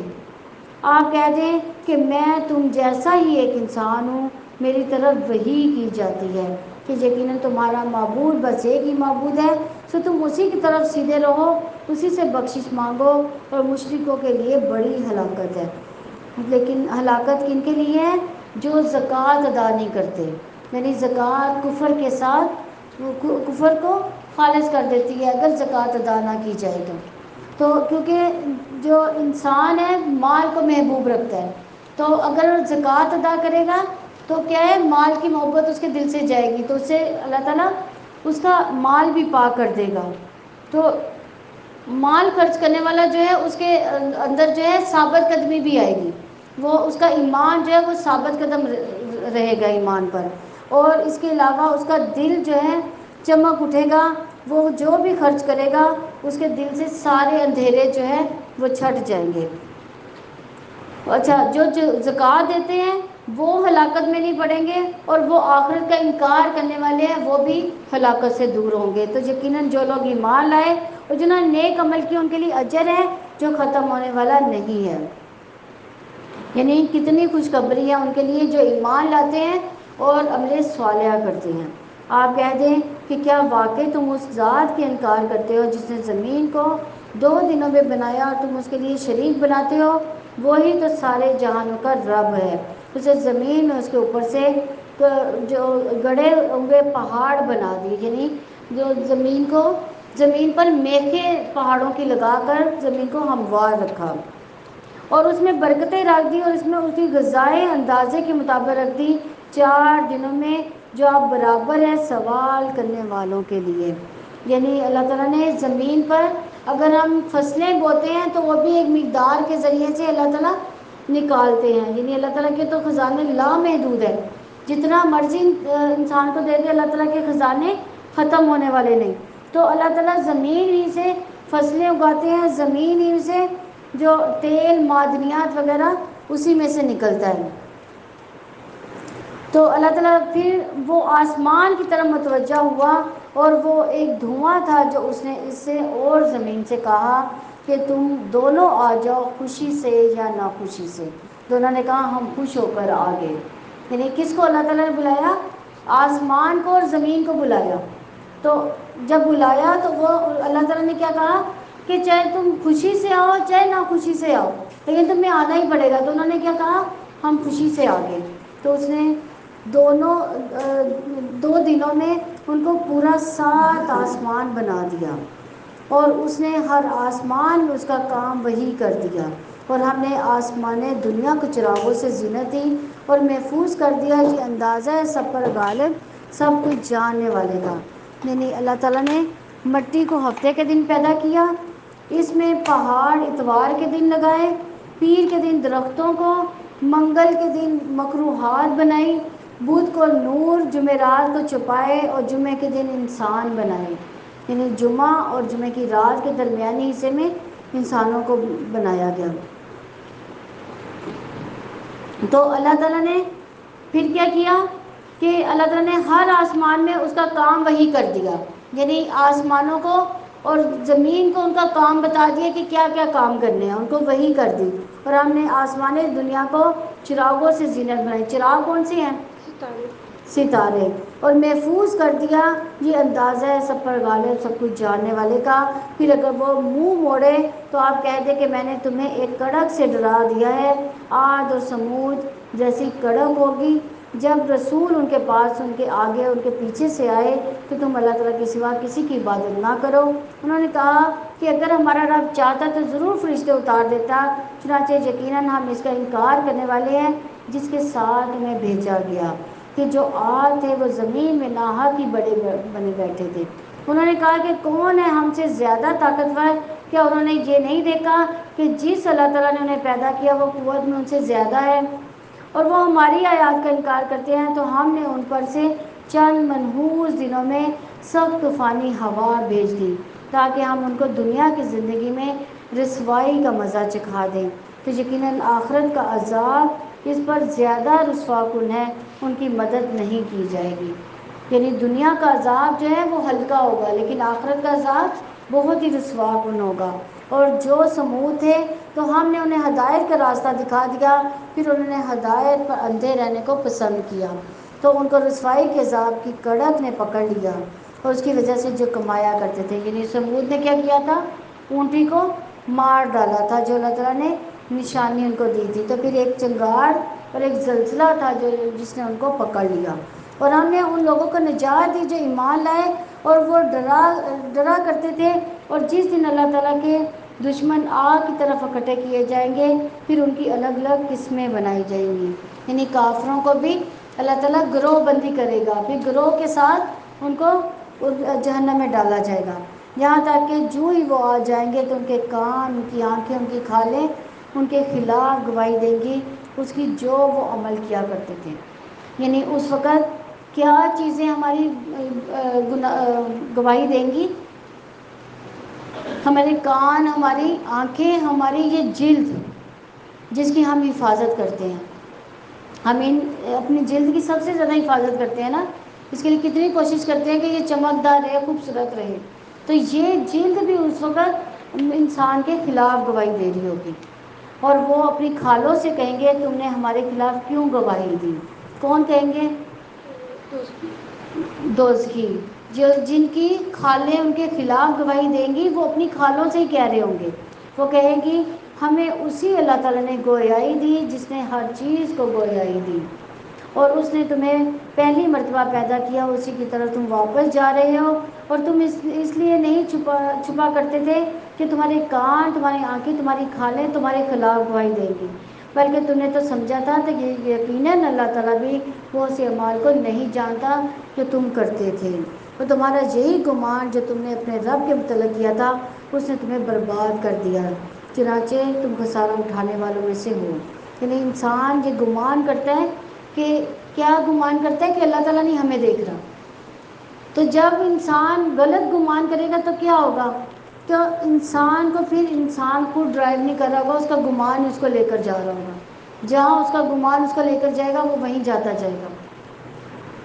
آپ کہہ دیں کہ میں تم جیسا ہی ایک انسان ہوں، میری طرف وحی کی جاتی ہے کہ یقیناً تمہارا معبود بس ایک ہی معبود ہے، سو تم اسی کی طرف سیدھے رہو، اسی سے بخشش مانگو، اور مشرکوں کے لیے بڑی ہلاکت ہے۔ لیکن ہلاکت کن کے لیے ہے؟ جو زکوٰۃ ادا نہیں کرتے، یعنی زکوٰۃ کفر کے ساتھ کفر کو خالص کر دیتی ہے اگر زکوٰۃ ادا نہ کی جائے تو کیونکہ جو انسان ہے مال کو محبوب رکھتا ہے، تو اگر زکوٰۃ ادا کرے گا تو کیا ہے، مال کی محبت اس کے دل سے جائے گی، تو اس سے اللہ تعالیٰ اس کا مال بھی پاک کر دے گا۔ تو مال خرچ کرنے والا جو ہے اس کے اندر جو ہے ثابت قدمی بھی آئے گی، وہ اس کا ایمان جو ہے وہ ثابت قدم رہے گا ایمان پر، اور اس کے علاوہ اس کا دل جو ہے چمک اٹھے گا، وہ جو بھی خرچ کرے گا اس کے دل سے سارے اندھیرے جو ہے وہ چھٹ جائیں گے۔ اچھا، جو زکوٰۃ دیتے ہیں وہ ہلاکت میں نہیں پڑیں گے، اور وہ آخرت کا انکار کرنے والے ہیں وہ بھی ہلاکت سے دور ہوں گے۔ تو یقیناً جو لوگ ایمان لائے اور جنہوں نے نیک عمل کیا ان کے لیے اجر ہے جو ختم ہونے والا نہیں ہے۔ یعنی کتنی خوشخبری ہے ان کے لیے جو ایمان لاتے ہیں اور عمل صالحہ کرتے ہیں۔ آپ کہہ دیں کہ کیا واقعی تم اس ذات کے انکار کرتے ہو جس نے زمین کو 2 دنوں میں بنایا اور تم اس کے لیے شریک بناتے ہو؟ وہی تو سارے جہانوں کا رب ہے، اسے زمین میں اس کے اوپر سے جو گڑے ہوئے پہاڑ بنا دیے، یعنی جو زمین پر میخیں پہاڑوں کی لگا کر زمین کو ہموار رکھا، اور اس میں برکتیں رکھ دی، اور اس میں اس کی غذائیں اندازے کے مطابق رکھ دی 4 دنوں میں، جو آپ برابر ہے سوال کرنے والوں کے لیے۔ یعنی اللہ تعالیٰ نے زمین پر اگر ہم فصلیں بوتے ہیں تو وہ بھی ایک مقدار کے ذریعے سے اللہ تعالیٰ نکالتے ہیں، یعنی اللہ تعالیٰ کے تو خزانے لامحدود ہے، جتنا مرضی انسان کو دے دے، اللہ تعالیٰ کے خزانے ختم ہونے والے نہیں. تو اللہ تعالیٰ زمین ہی سے فصلیں اگاتے ہیں، زمین ہی سے جو تیل معدنیات وغیرہ اسی میں سے نکلتا ہے. تو اللہ تعالیٰ پھر وہ آسمان کی طرف متوجہ ہوا، اور وہ ایک دھواں تھا جو اس نے اس سے اور زمین سے کہا کہ تم دونوں آ جاؤ، خوشی سے یا ناخوشی سے. دونوں نے کہا ہم خوش ہو کر آ گئے. یعنی کس کو اللہ تعالیٰ نے بلایا؟ آسمان کو اور زمین کو بلایا. تو جب بلایا تو وہ اللہ تعالیٰ نے کیا کہا کہ چاہے تم خوشی سے آؤ چاہے ناخوشی سے آؤ، لیکن تمہیں آنا ہی پڑے گا. تو انہوں نے کیا کہا؟ ہم خوشی سے آ گئے. تو اس نے دونوں 2 دنوں میں ان کو پورا 7 آسمان بنا دیا، اور اس نے ہر آسمان میں اس کا کام وہی کر دیا. اور ہم نے آسمان دنیا کو چراغوں سے زینت دی اور محفوظ کر دیا. یہ اندازہ ہے سب پر غالب، سب کچھ جاننے والے کا. یعنی اللہ تعالیٰ نے مٹی کو ہفتے کے دن پیدا کیا، اس میں پہاڑ اتوار کے دن لگائے، پیر کے دن درختوں کو، منگل کے دن مکروہات بنائی، بدھ کو نور، جمعرات کو چھپائے، اور جمعے کے دن انسان بنائے. یعنی جمعہ اور جمعے کی رات کے درمیانی حصے میں انسانوں کو بنایا گیا. تو اللہ تعالیٰ نے پھر کیا کیا کہ اللہ تعالیٰ نے ہر آسمان میں اس کا کام وہی کر دیا. یعنی آسمانوں کو اور زمین کو ان کا کام بتا دیا کہ کیا کیا کام کرنے ہیں، ان کو وہی کر دی. اور ہم نے آسمان دنیا کو چراغوں سے زینت بنائی. چراغ کون سے ہیں؟ ستارے. اور محفوظ کر دیا. یہ اندازہ ہے سب پر غالب، سب کچھ جاننے والے کا. پھر اگر وہ منہ موڑے تو آپ کہہ دیں کہ میں نے تمہیں ایک کڑک سے ڈرا دیا ہے. عاد اور سمود جیسی کڑک ہوگی. جب رسول ان کے پاس، ان کے آگے، ان کے پیچھے سے آئے تو تم اللہ تعالیٰ کے سوا کسی کی عبادت نہ کرو. انہوں نے کہا کہ اگر ہمارا رب چاہتا تو ضرور فرشتے اتار دیتا، چنانچہ یقیناً ہم اس کا انکار کرنے والے ہیں جس کے ساتھ ہمیں بھیجا گیا. کہ جو آگ تھے وہ زمین میں ناحق ہی بنے بیٹھے تھے. انہوں نے کہا کہ کون ہے ہم سے زیادہ طاقتور؟ کیا انہوں نے یہ نہیں دیکھا کہ جس اللہ تعالیٰ نے انہیں پیدا کیا وہ قوت میں ان سے زیادہ ہے؟ اور وہ ہماری آیات کا انکار کرتے ہیں تو ہم نے ان پر سے چند منحوس دنوں میں سخت طوفانی ہوا بھیج دی تاکہ ہم ان کو دنیا کی زندگی میں رسوائی کا مزہ چکھا دیں. تو یقیناً آخرت کا عذاب اس پر زیادہ رسوا کن ہے، ان کی مدد نہیں کی جائے گی. یعنی دنیا کا عذاب جو ہے وہ ہلکا ہوگا، لیکن آخرت کا عذاب بہت ہی رسوا کن ہوگا. اور جو سمود تھے تو ہم نے انہیں ہدایت کا راستہ دکھا دیا، پھر انہوں نے ہدایت پر اندھے رہنے کو پسند کیا تو ان کو رسوائی کے عذاب کی کڑک نے پکڑ لیا، اور اس کی وجہ سے جو کمایا کرتے تھے. یعنی سمود نے کیا کیا تھا؟ اونٹی کو مار ڈالا تھا، جو اللہ تعالیٰ نے نشانی ان کو دی تھی. تو پھر ایک چنگاڑ اور ایک زلزلہ تھا جس نے ان کو پکڑ لیا. اور ہم نے ان لوگوں کو نجات دی جو ایمان لائے اور وہ ڈرا کرتے تھے. اور جس دن اللہ تعالیٰ کے دشمن آگ کی طرف اکٹھے کیے جائیں گے پھر ان کی الگ الگ قسمیں بنائی جائیں گی. یعنی کافروں کو بھی اللہ تعالیٰ گروہ بندی کرے گا، پھر گروہ کے ساتھ ان کو جہنم میں ڈالا جائے گا، یہاں تک کہ جو ہی وہ آ جائیں گے تو ان کے کان، ان کی آنکھیں، ان کی کھالیں ان کے خلاف گواہی دیں گی اس کی جو وہ عمل کیا کرتے تھے. یعنی اس وقت کیا چیزیں ہماری گواہی دیں گی؟ ہمارے کان، ہماری آنکھیں، ہماری یہ جلد جس کی ہم حفاظت کرتے ہیں. ہم اپنی جلد کی سب سے زیادہ حفاظت کرتے ہیں نا، اس کے لیے کتنی کوشش کرتے ہیں کہ یہ چمکدار رہے، خوبصورت رہے. تو یہ جلد بھی اس وقت انسان کے خلاف گواہی دے رہی ہوگی، اور وہ اپنی کھالوں سے کہیں گے تم نے ہمارے خلاف کیوں گواہی دی؟ کون کہیں گے؟ دوزخی. جن کی کھالیں ان کے خلاف گواہی دیں گی وہ اپنی کھالوں سے ہی کہہ رہے ہوں گے. وہ کہیں گی ہمیں اسی اللہ تعالیٰ نے گویائی دی جس نے ہر چیز کو گویائی دی، اور اس نے تمہیں پہلی مرتبہ پیدا کیا، اسی کی طرف تم واپس جا رہے ہو. اور تم اس لیے نہیں چھپا کرتے تھے کہ تمہارے کان، تمہاری آنکھیں، تمہاری کھالیں تمہارے خلاف گواہی دیں گی، بلکہ تم نے تو سمجھا تھا کہ یقیناً اللہ تعالیٰ بھی وہ سے اعمال کو نہیں جانتا جو تم کرتے تھے. اور تمہارا یہی گمان جو تم نے اپنے رب کے متعلق کیا تھا اس نے تمہیں برباد کر دیا، چنانچہ تم خسارہ اٹھانے والوں میں سے ہو. یعنی انسان یہ گمان کرتا ہے کہ کیا گمان کرتا ہے کہ اللہ تعالیٰ نہیں ہمیں دیکھ رہا. تو جب انسان غلط گمان کرے گا تو کیا ہوگا؟ تو انسان کو پھر انسان کو ڈرائیو نہیں کر رہا ہوگا، اس کا گمان اس کو لے کر جا رہا ہوگا. جہاں اس کا گمان اس کو لے کر جائے گا وہ وہیں جاتا جائے گا.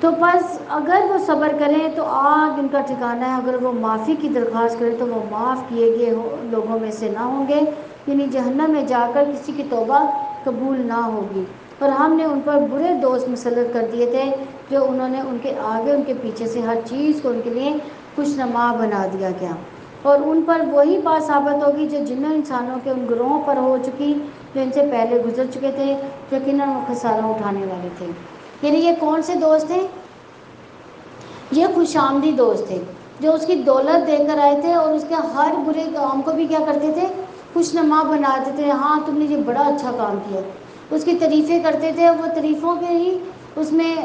تو بس اگر وہ صبر کریں تو آگ ان کا ٹھکانہ ہے. اگر وہ معافی کی درخواست کریں تو وہ معاف کیے گئے لوگوں میں سے نہ ہوں گے، یعنی جہنم میں جا کر کسی کی توبہ قبول نہ ہوگی. اور ہم نے ان پر برے دوست مسلط کر دیے تھے جو انہوں نے ان کے آگے ان کے پیچھے سے ہر چیز کو ان کے لیے خوشنما بنا دیا گیا. اور ان پر وہی بات ثابت ہوگی جو جنوں انسانوں کے ان گروہوں پر ہو چکی جو ان سے پہلے گزر چکے تھے، یقیناً وہ خسارہ اٹھانے والے تھے. یعنی یہ کون سے دوست ہیں؟ یہ خوش آمدی دوست تھے جو اس کی دولت دے کر آئے تھے اور اس کے ہر برے کام کو بھی کیا کرتے تھے؟ خوشنما بناتے تھے. ہاں تم نے یہ بڑا اچھا کام کیا، اس کی تعریفیں کرتے تھے. وہ تعریفوں کے ہی اس میں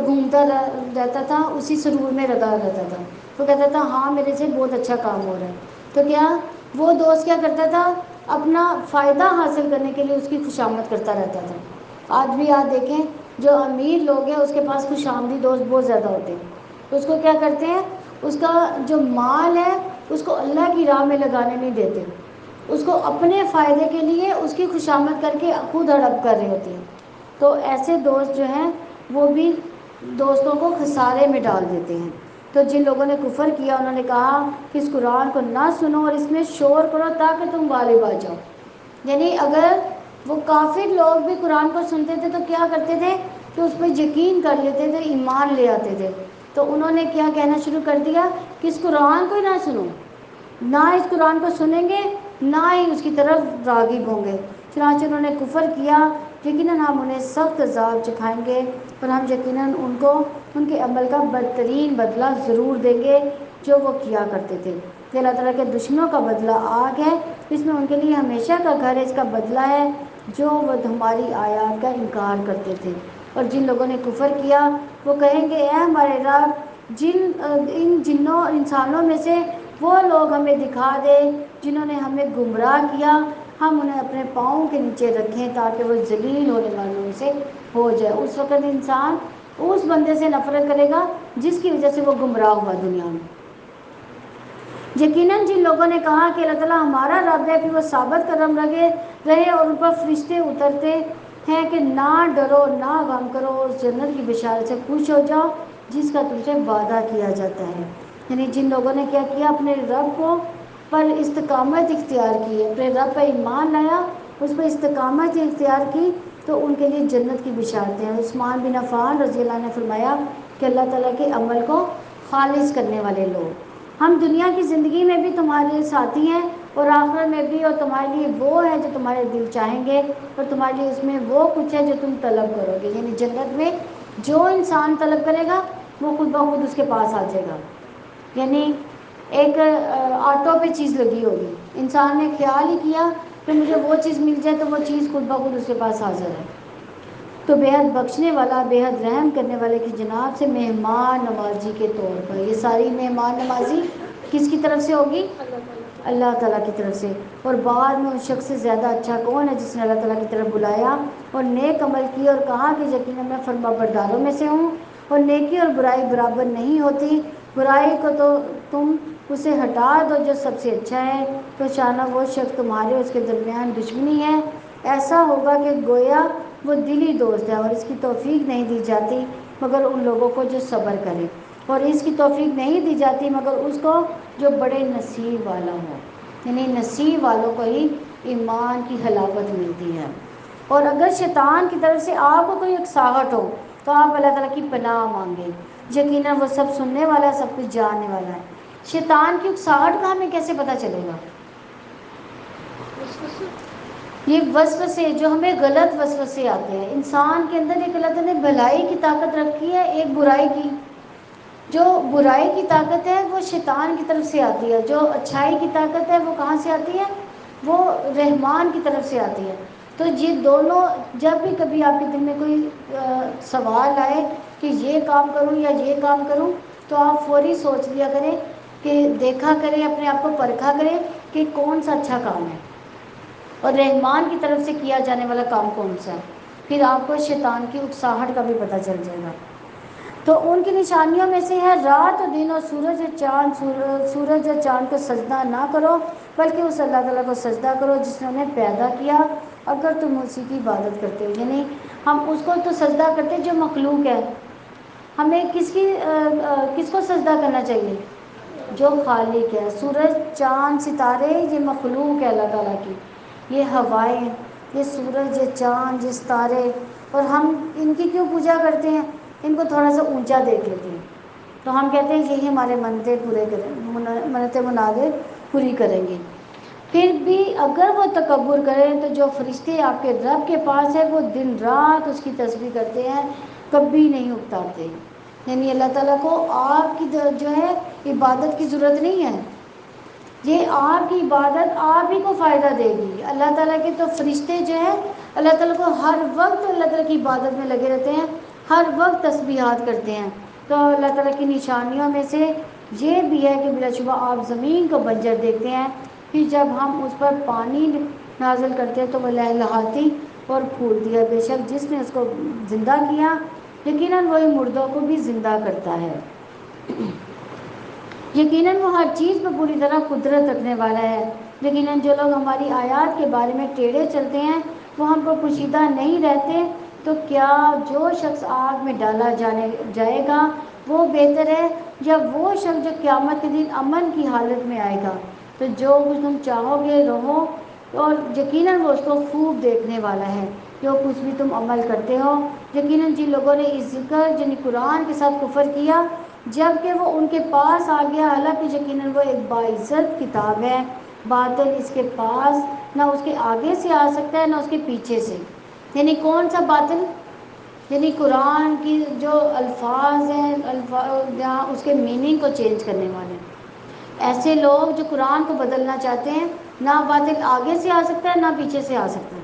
گھومتا رہتا تھا، اسی سرور میں لگا رہتا تھا. وہ کہتا تھا ہاں میرے سے بہت اچھا کام ہو رہا ہے. تو کیا وہ دوست کیا کرتا تھا؟ اپنا فائدہ حاصل کرنے کے لیے اس کی خوشامد کرتا رہتا تھا. آج بھی آپ دیکھیں جو امیر لوگ ہیں اس کے پاس خوش آمدی دوست بہت زیادہ ہوتے ہیں. اس کو کیا کرتے ہیں؟ اس کا جو مال ہے اس کو اللہ کی راہ میں لگانے نہیں دیتے، اس کو اپنے فائدے کے لیے اس کی خوشامد کر کے خود ہڑپ کر رہے ہوتے ہیں. تو ایسے دوست جو ہیں وہ بھی دوستوں کو خسارے میں ڈال دیتے ہیں. تو جن لوگوں نے کفر کیا انہوں نے کہا کہ اس قرآن کو نہ سنو اور اس میں شور کرو تاکہ تم غالب آ جاؤ. یعنی اگر وہ کافر لوگ بھی قرآن کو سنتے تھے تو کیا کرتے تھے کہ اس پہ یقین کر لیتے تھے، ایمان لے آتے تھے. تو انہوں نے کیا کہنا شروع کر دیا کہ اس قرآن کو ہی نہ سنو، نہ اس قرآن کو سنیں گے نہ ہی اس کی طرف راغب ہوں گے. چنانچہ انہوں نے کفر کیا. یقیناً ہم انہیں سخت عذاب چکھائیں گے اور ہم یقیناً ان کو ان کے عمل کا بدترین بدلہ ضرور دیں گے جو وہ کیا کرتے تھے. کہ اللہ تعالیٰ کے دشمنوں کا بدلہ آگ ہے، اس میں ان کے لیے ہمیشہ کا گھر ہے، اس کا بدلہ ہے جو وہ ہماری آیات کا انکار کرتے تھے. اور جن لوگوں نے کفر کیا وہ کہیں گے اے ہمارے رب ان جنوں انسانوں میں سے وہ لوگ ہمیں دکھا دے جنہوں نے ہمیں گمراہ کیا، ہم انہیں اپنے پاؤں کے نیچے رکھیں تاکہ وہ ذلیل ہونے والوں سے ہو جائے. اس وقت انسان اس بندے سے نفرت کرے گا جس کی وجہ سے وہ گمراہ ہوا دنیا میں. یقیناً جن لوگوں نے کہا کہ اللہ تعالیٰ ہمارا رب ہے پھر وہ ثابت قدم رہے اور ان پر فرشتے اترتے ہیں کہ نہ ڈرو نہ غم کرو، اس جنت کی بشارت سے خوش ہو جاؤ جس کا تم سے وعدہ کیا جاتا ہے. یعنی جن لوگوں نے کیا کیا؟ اپنے رب کو پر استقامت اختیار کی، اپنے رب پر ایمان لایا، اس پر استقامت اختیار کی تو ان کے لیے جنت کی بشارتیں ہیں. عثمان بن عفان رضی اللہ عنہ نے فرمایا کہ اللہ تعالیٰ کے عمل کو خالص کرنے والے لوگ، ہم دنیا کی زندگی میں بھی تمہارے ساتھی ہیں اور آخرت میں بھی، اور تمہارے لیے وہ ہے جو تمہارے دل چاہیں گے اور تمہارے لیے اس میں وہ کچھ ہے جو تم طلب کرو گے. یعنی جنت میں جو انسان طلب کرے گا وہ خود بخود اس کے پاس آ جائے گا. یعنی ایک آٹو پہ چیز لگی ہوگی، انسان نے خیال ہی کیا کہ مجھے وہ چیز مل جائے تو وہ چیز خود بخود اس کے پاس حاضر ہے. تو بےحد بخشنے والا، بےحد رحم کرنے والے کی جناب سے مہمان نوازی کے طور پر، یہ ساری مہمان نوازی کس کی طرف سے ہوگی؟ اللہ تعالیٰ کی طرف سے. اور بعد میں اس شخص سے زیادہ اچھا کون ہے جس نے اللہ تعالیٰ کی طرف بلایا اور نیک عمل کی اور کہا کہ یقیناً میں فرما برداروں میں سے ہوں. اور نیکی اور برائی برابر نہیں ہوتی، برائی کو تو تم اسے ہٹا دو جو سب سے اچھا ہے، تو شانہ وہ شخص تمہارے اس کے درمیان دشمنی ہے. ایسا ہوگا کہ گویا وہ دلی دوست ہے اور اس کی توفیق نہیں دی جاتی مگر ان لوگوں کو جو صبر کرے، اور اس کی توفیق نہیں دی جاتی مگر اس کو جو بڑے نصیب والا ہو. یعنی نصیب والوں کو ہی ایمان کی حلاوت ملتی ہے. اور اگر شیطان کی طرف سے آپ کو کوئی اکساہٹ ہو تو آپ اللہ تعالیٰ کی پناہ مانگیں، یقیناً وہ سب سننے والا ہے، سب کچھ جاننے والا ہے. شیطان کی اکساہٹ کا ہمیں کیسے پتہ چلے گا؟ یہ وسوسے جو ہمیں غلط وسوسے آتے ہیں. انسان کے اندر ایک اللہ تعالیٰ نے بھلائی کی طاقت رکھی ہے، ایک برائی کی. جو برائی کی طاقت ہے وہ شیطان کی طرف سے آتی ہے، جو اچھائی کی طاقت ہے وہ کہاں سے آتی ہے؟ وہ رحمان کی طرف سے آتی ہے. تو یہ دونوں جب بھی کبھی آپ کے دل میں کوئی سوال آئے کہ یہ کام کروں یا یہ کام کروں تو آپ فوری سوچ لیا کریں کہ دیکھا کریں، اپنے آپ کو پرکھا کریں کہ کون سا اچھا کام ہے اور رحمان کی طرف سے کیا جانے والا کام کون سا ہے. پھر آپ کو شیطان کی اکساہٹ کا بھی پتہ چل جائے گا۔ تو ان کی نشانیوں میں سے ہے رات اور دن اور سورج اور چاند کو سجدہ نہ کرو، بلکہ اس اللہ تعالیٰ کو سجدہ کرو جس نے انہیں پیدا کیا، اگر تم اسی کی عبادت کرتے ہو۔ یعنی ہم اس کو تو سجدہ کرتے جو مخلوق ہے، ہمیں کس کو سجدہ کرنا چاہیے؟ جو خالق ہے۔ سورج چاند ستارے یہ مخلوق ہے اللہ تعالیٰ کی، یہ ہوائیں، یہ سورج، یہ چاند، یہ ستارے، اور ہم ان کی کیوں پوجا کرتے ہیں؟ ان کو تھوڑا سا اونچا دیکھ لیتے ہیں تو ہم کہتے ہیں یہی ہمارے منتیں منادیں پوری کریں گے۔ پھر بھی اگر وہ تکبر کریں تو جو فرشتے آپ کے رب کے پاس ہے وہ دن رات اس کی تسبیح کرتے ہیں، کبھی نہیں اکتاتے۔ یعنی اللہ تعالیٰ کو آپ کی جو ہے عبادت کی ضرورت نہیں ہے، یہ آپ کی عبادت آپ ہی کو فائدہ دے گی۔ اللہ تعالیٰ کے تو فرشتے جو ہیں اللہ تعالیٰ کو ہر وقت اللہ تعالیٰ کی عبادت میں لگے رہتے ہیں، ہر وقت تسبیحات کرتے ہیں۔ تو اللہ تعالیٰ کی نشانیوں میں سے یہ بھی ہے کہ بلا شبہ آپ زمین کو بنجر دیکھتے ہیں، پھر جب ہم اس پر پانی نازل کرتے ہیں تو وہ لہلہاتی اور پھولتی ہے۔ بے شک جس نے اس کو زندہ کیا یقیناً وہی مردوں کو بھی زندہ کرتا ہے، یقیناً وہ ہر چیز پر پوری طرح قدرت رکھنے والا ہے۔ یقیناً جو لوگ ہماری آیات کے بارے میں ٹیڑھے چلتے ہیں وہ ہم پر پوشیدہ نہیں رہتے، تو کیا جو شخص آگ میں ڈالا جائے گا وہ بہتر ہے یا وہ شخص جو قیامت کے دن امن کی حالت میں آئے گا؟ تو جو کچھ تم چاہو گے رہو، اور یقیناً وہ اس کو خوب دیکھنے والا ہے جو کچھ بھی تم عمل کرتے ہو۔ یقیناً جن لوگوں نے اس ذکر یعنی قرآن کے ساتھ کفر کیا جب کہ وہ ان کے پاس آ گیا، حالانکہ یقیناً وہ ایک باعزت کتاب ہے، باطل اس کے پاس نہ اس کے آگے سے آ سکتا ہے نہ اس کے پیچھے سے۔ یعنی کون سا باطل؟ یعنی قرآن کی جو الفاظ ہیں جہاں اس کے میننگ کو چینج کرنے والے، ایسے لوگ جو قرآن کو بدلنا چاہتے ہیں، نہ باطل آگے سے آ سکتا ہے نہ پیچھے سے آ سکتا ہے۔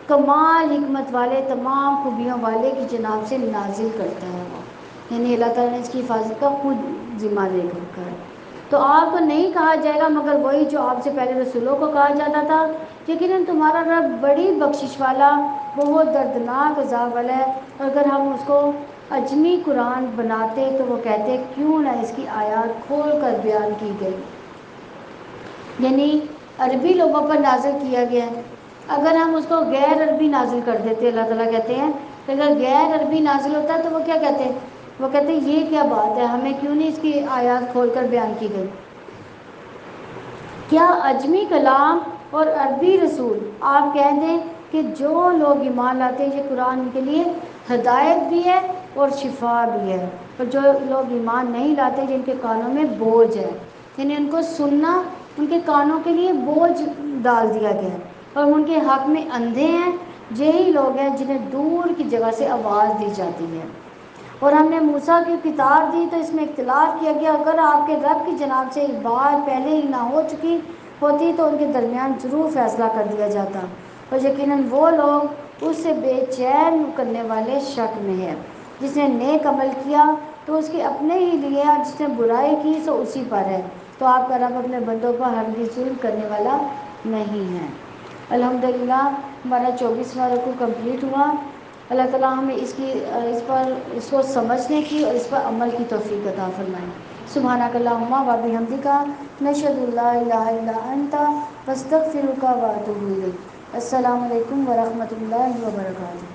کمال حکمت والے تمام خوبیوں والے کی جناب سے نازل کرتا ہے وہ، یعنی اللہ تعالیٰ نے اس کی حفاظت کا خود ذمہ لے رکھا ہے۔ تو آپ کو نہیں کہا جائے گا مگر وہی جو آپ سے پہلے رسولوں کو کہا جاتا تھا، یقیناً تمہارا رب بڑی بخشش والا بہت دردناک عذاب والا ہے۔ اور اگر ہم اس کو اجمی قرآن بناتے تو وہ کہتے کیوں نہ اس کی آیات کھول کر بیان کی گئی، یعنی عربی لوگوں پر نازل کیا گیا ہے، اگر ہم اس کو غیر عربی نازل کر دیتے، اللہ تعالیٰ کہتے ہیں کہ اگر غیر عربی نازل ہوتا تو وہ کیا کہتے ہیں؟ وہ کہتے ہیں یہ کیا بات ہے، ہمیں کیوں نہیں اس کی آیات کھول کر بیان کی گئی؟ کیا اجمی کلام اور عربی رسول آپ کہہ دیں کہ جو لوگ ایمان لاتے ہیں یہ قرآن ان کے لیے ہدایت بھی ہے اور شفا بھی ہے، اور جو لوگ ایمان نہیں لاتے جن کے کانوں میں بوجھ ہے، یعنی ان کو سننا ان کے کانوں کے لیے بوجھ ڈال دیا گیا ہے اور ان کے حق میں اندھے ہیں، یہی لوگ ہیں جنہیں دور کی جگہ سے آواز دی جاتی ہے۔ اور ہم نے موسیٰ کی کتاب دی تو اس میں اختلاف کیا گیا، اگر آپ کے رب کی جناب سے ایک بات پہلے ہی نہ ہو چکی ہوتی تو ان کے درمیان ضرور فیصلہ کر دیا جاتا، اور یقیناً وہ لوگ اس سے بے چین کرنے والے شک میں ہے۔ جس نے نیک عمل کیا تو اس کے اپنے ہی لیے ہے، جس نے برائی کی تو اسی پر ہے، تو آپ کا رب اپنے بندوں پر ہرگز ظلم کرنے والا نہیں ہے۔ الحمدللہ ہمارا 24واں رکوع کمپلیٹ ہوا۔ اللہ تعالیٰ ہمیں اس کو سمجھنے کی اور اس پر عمل کی توفیق عطا فرمائے۔ سبحانک اللہم و بحمدک، نشہد ان لا الہ الا انت، نستغفرک و اتوب الیک۔ السلام علیکم ورحمۃ اللہ وبرکاتہ۔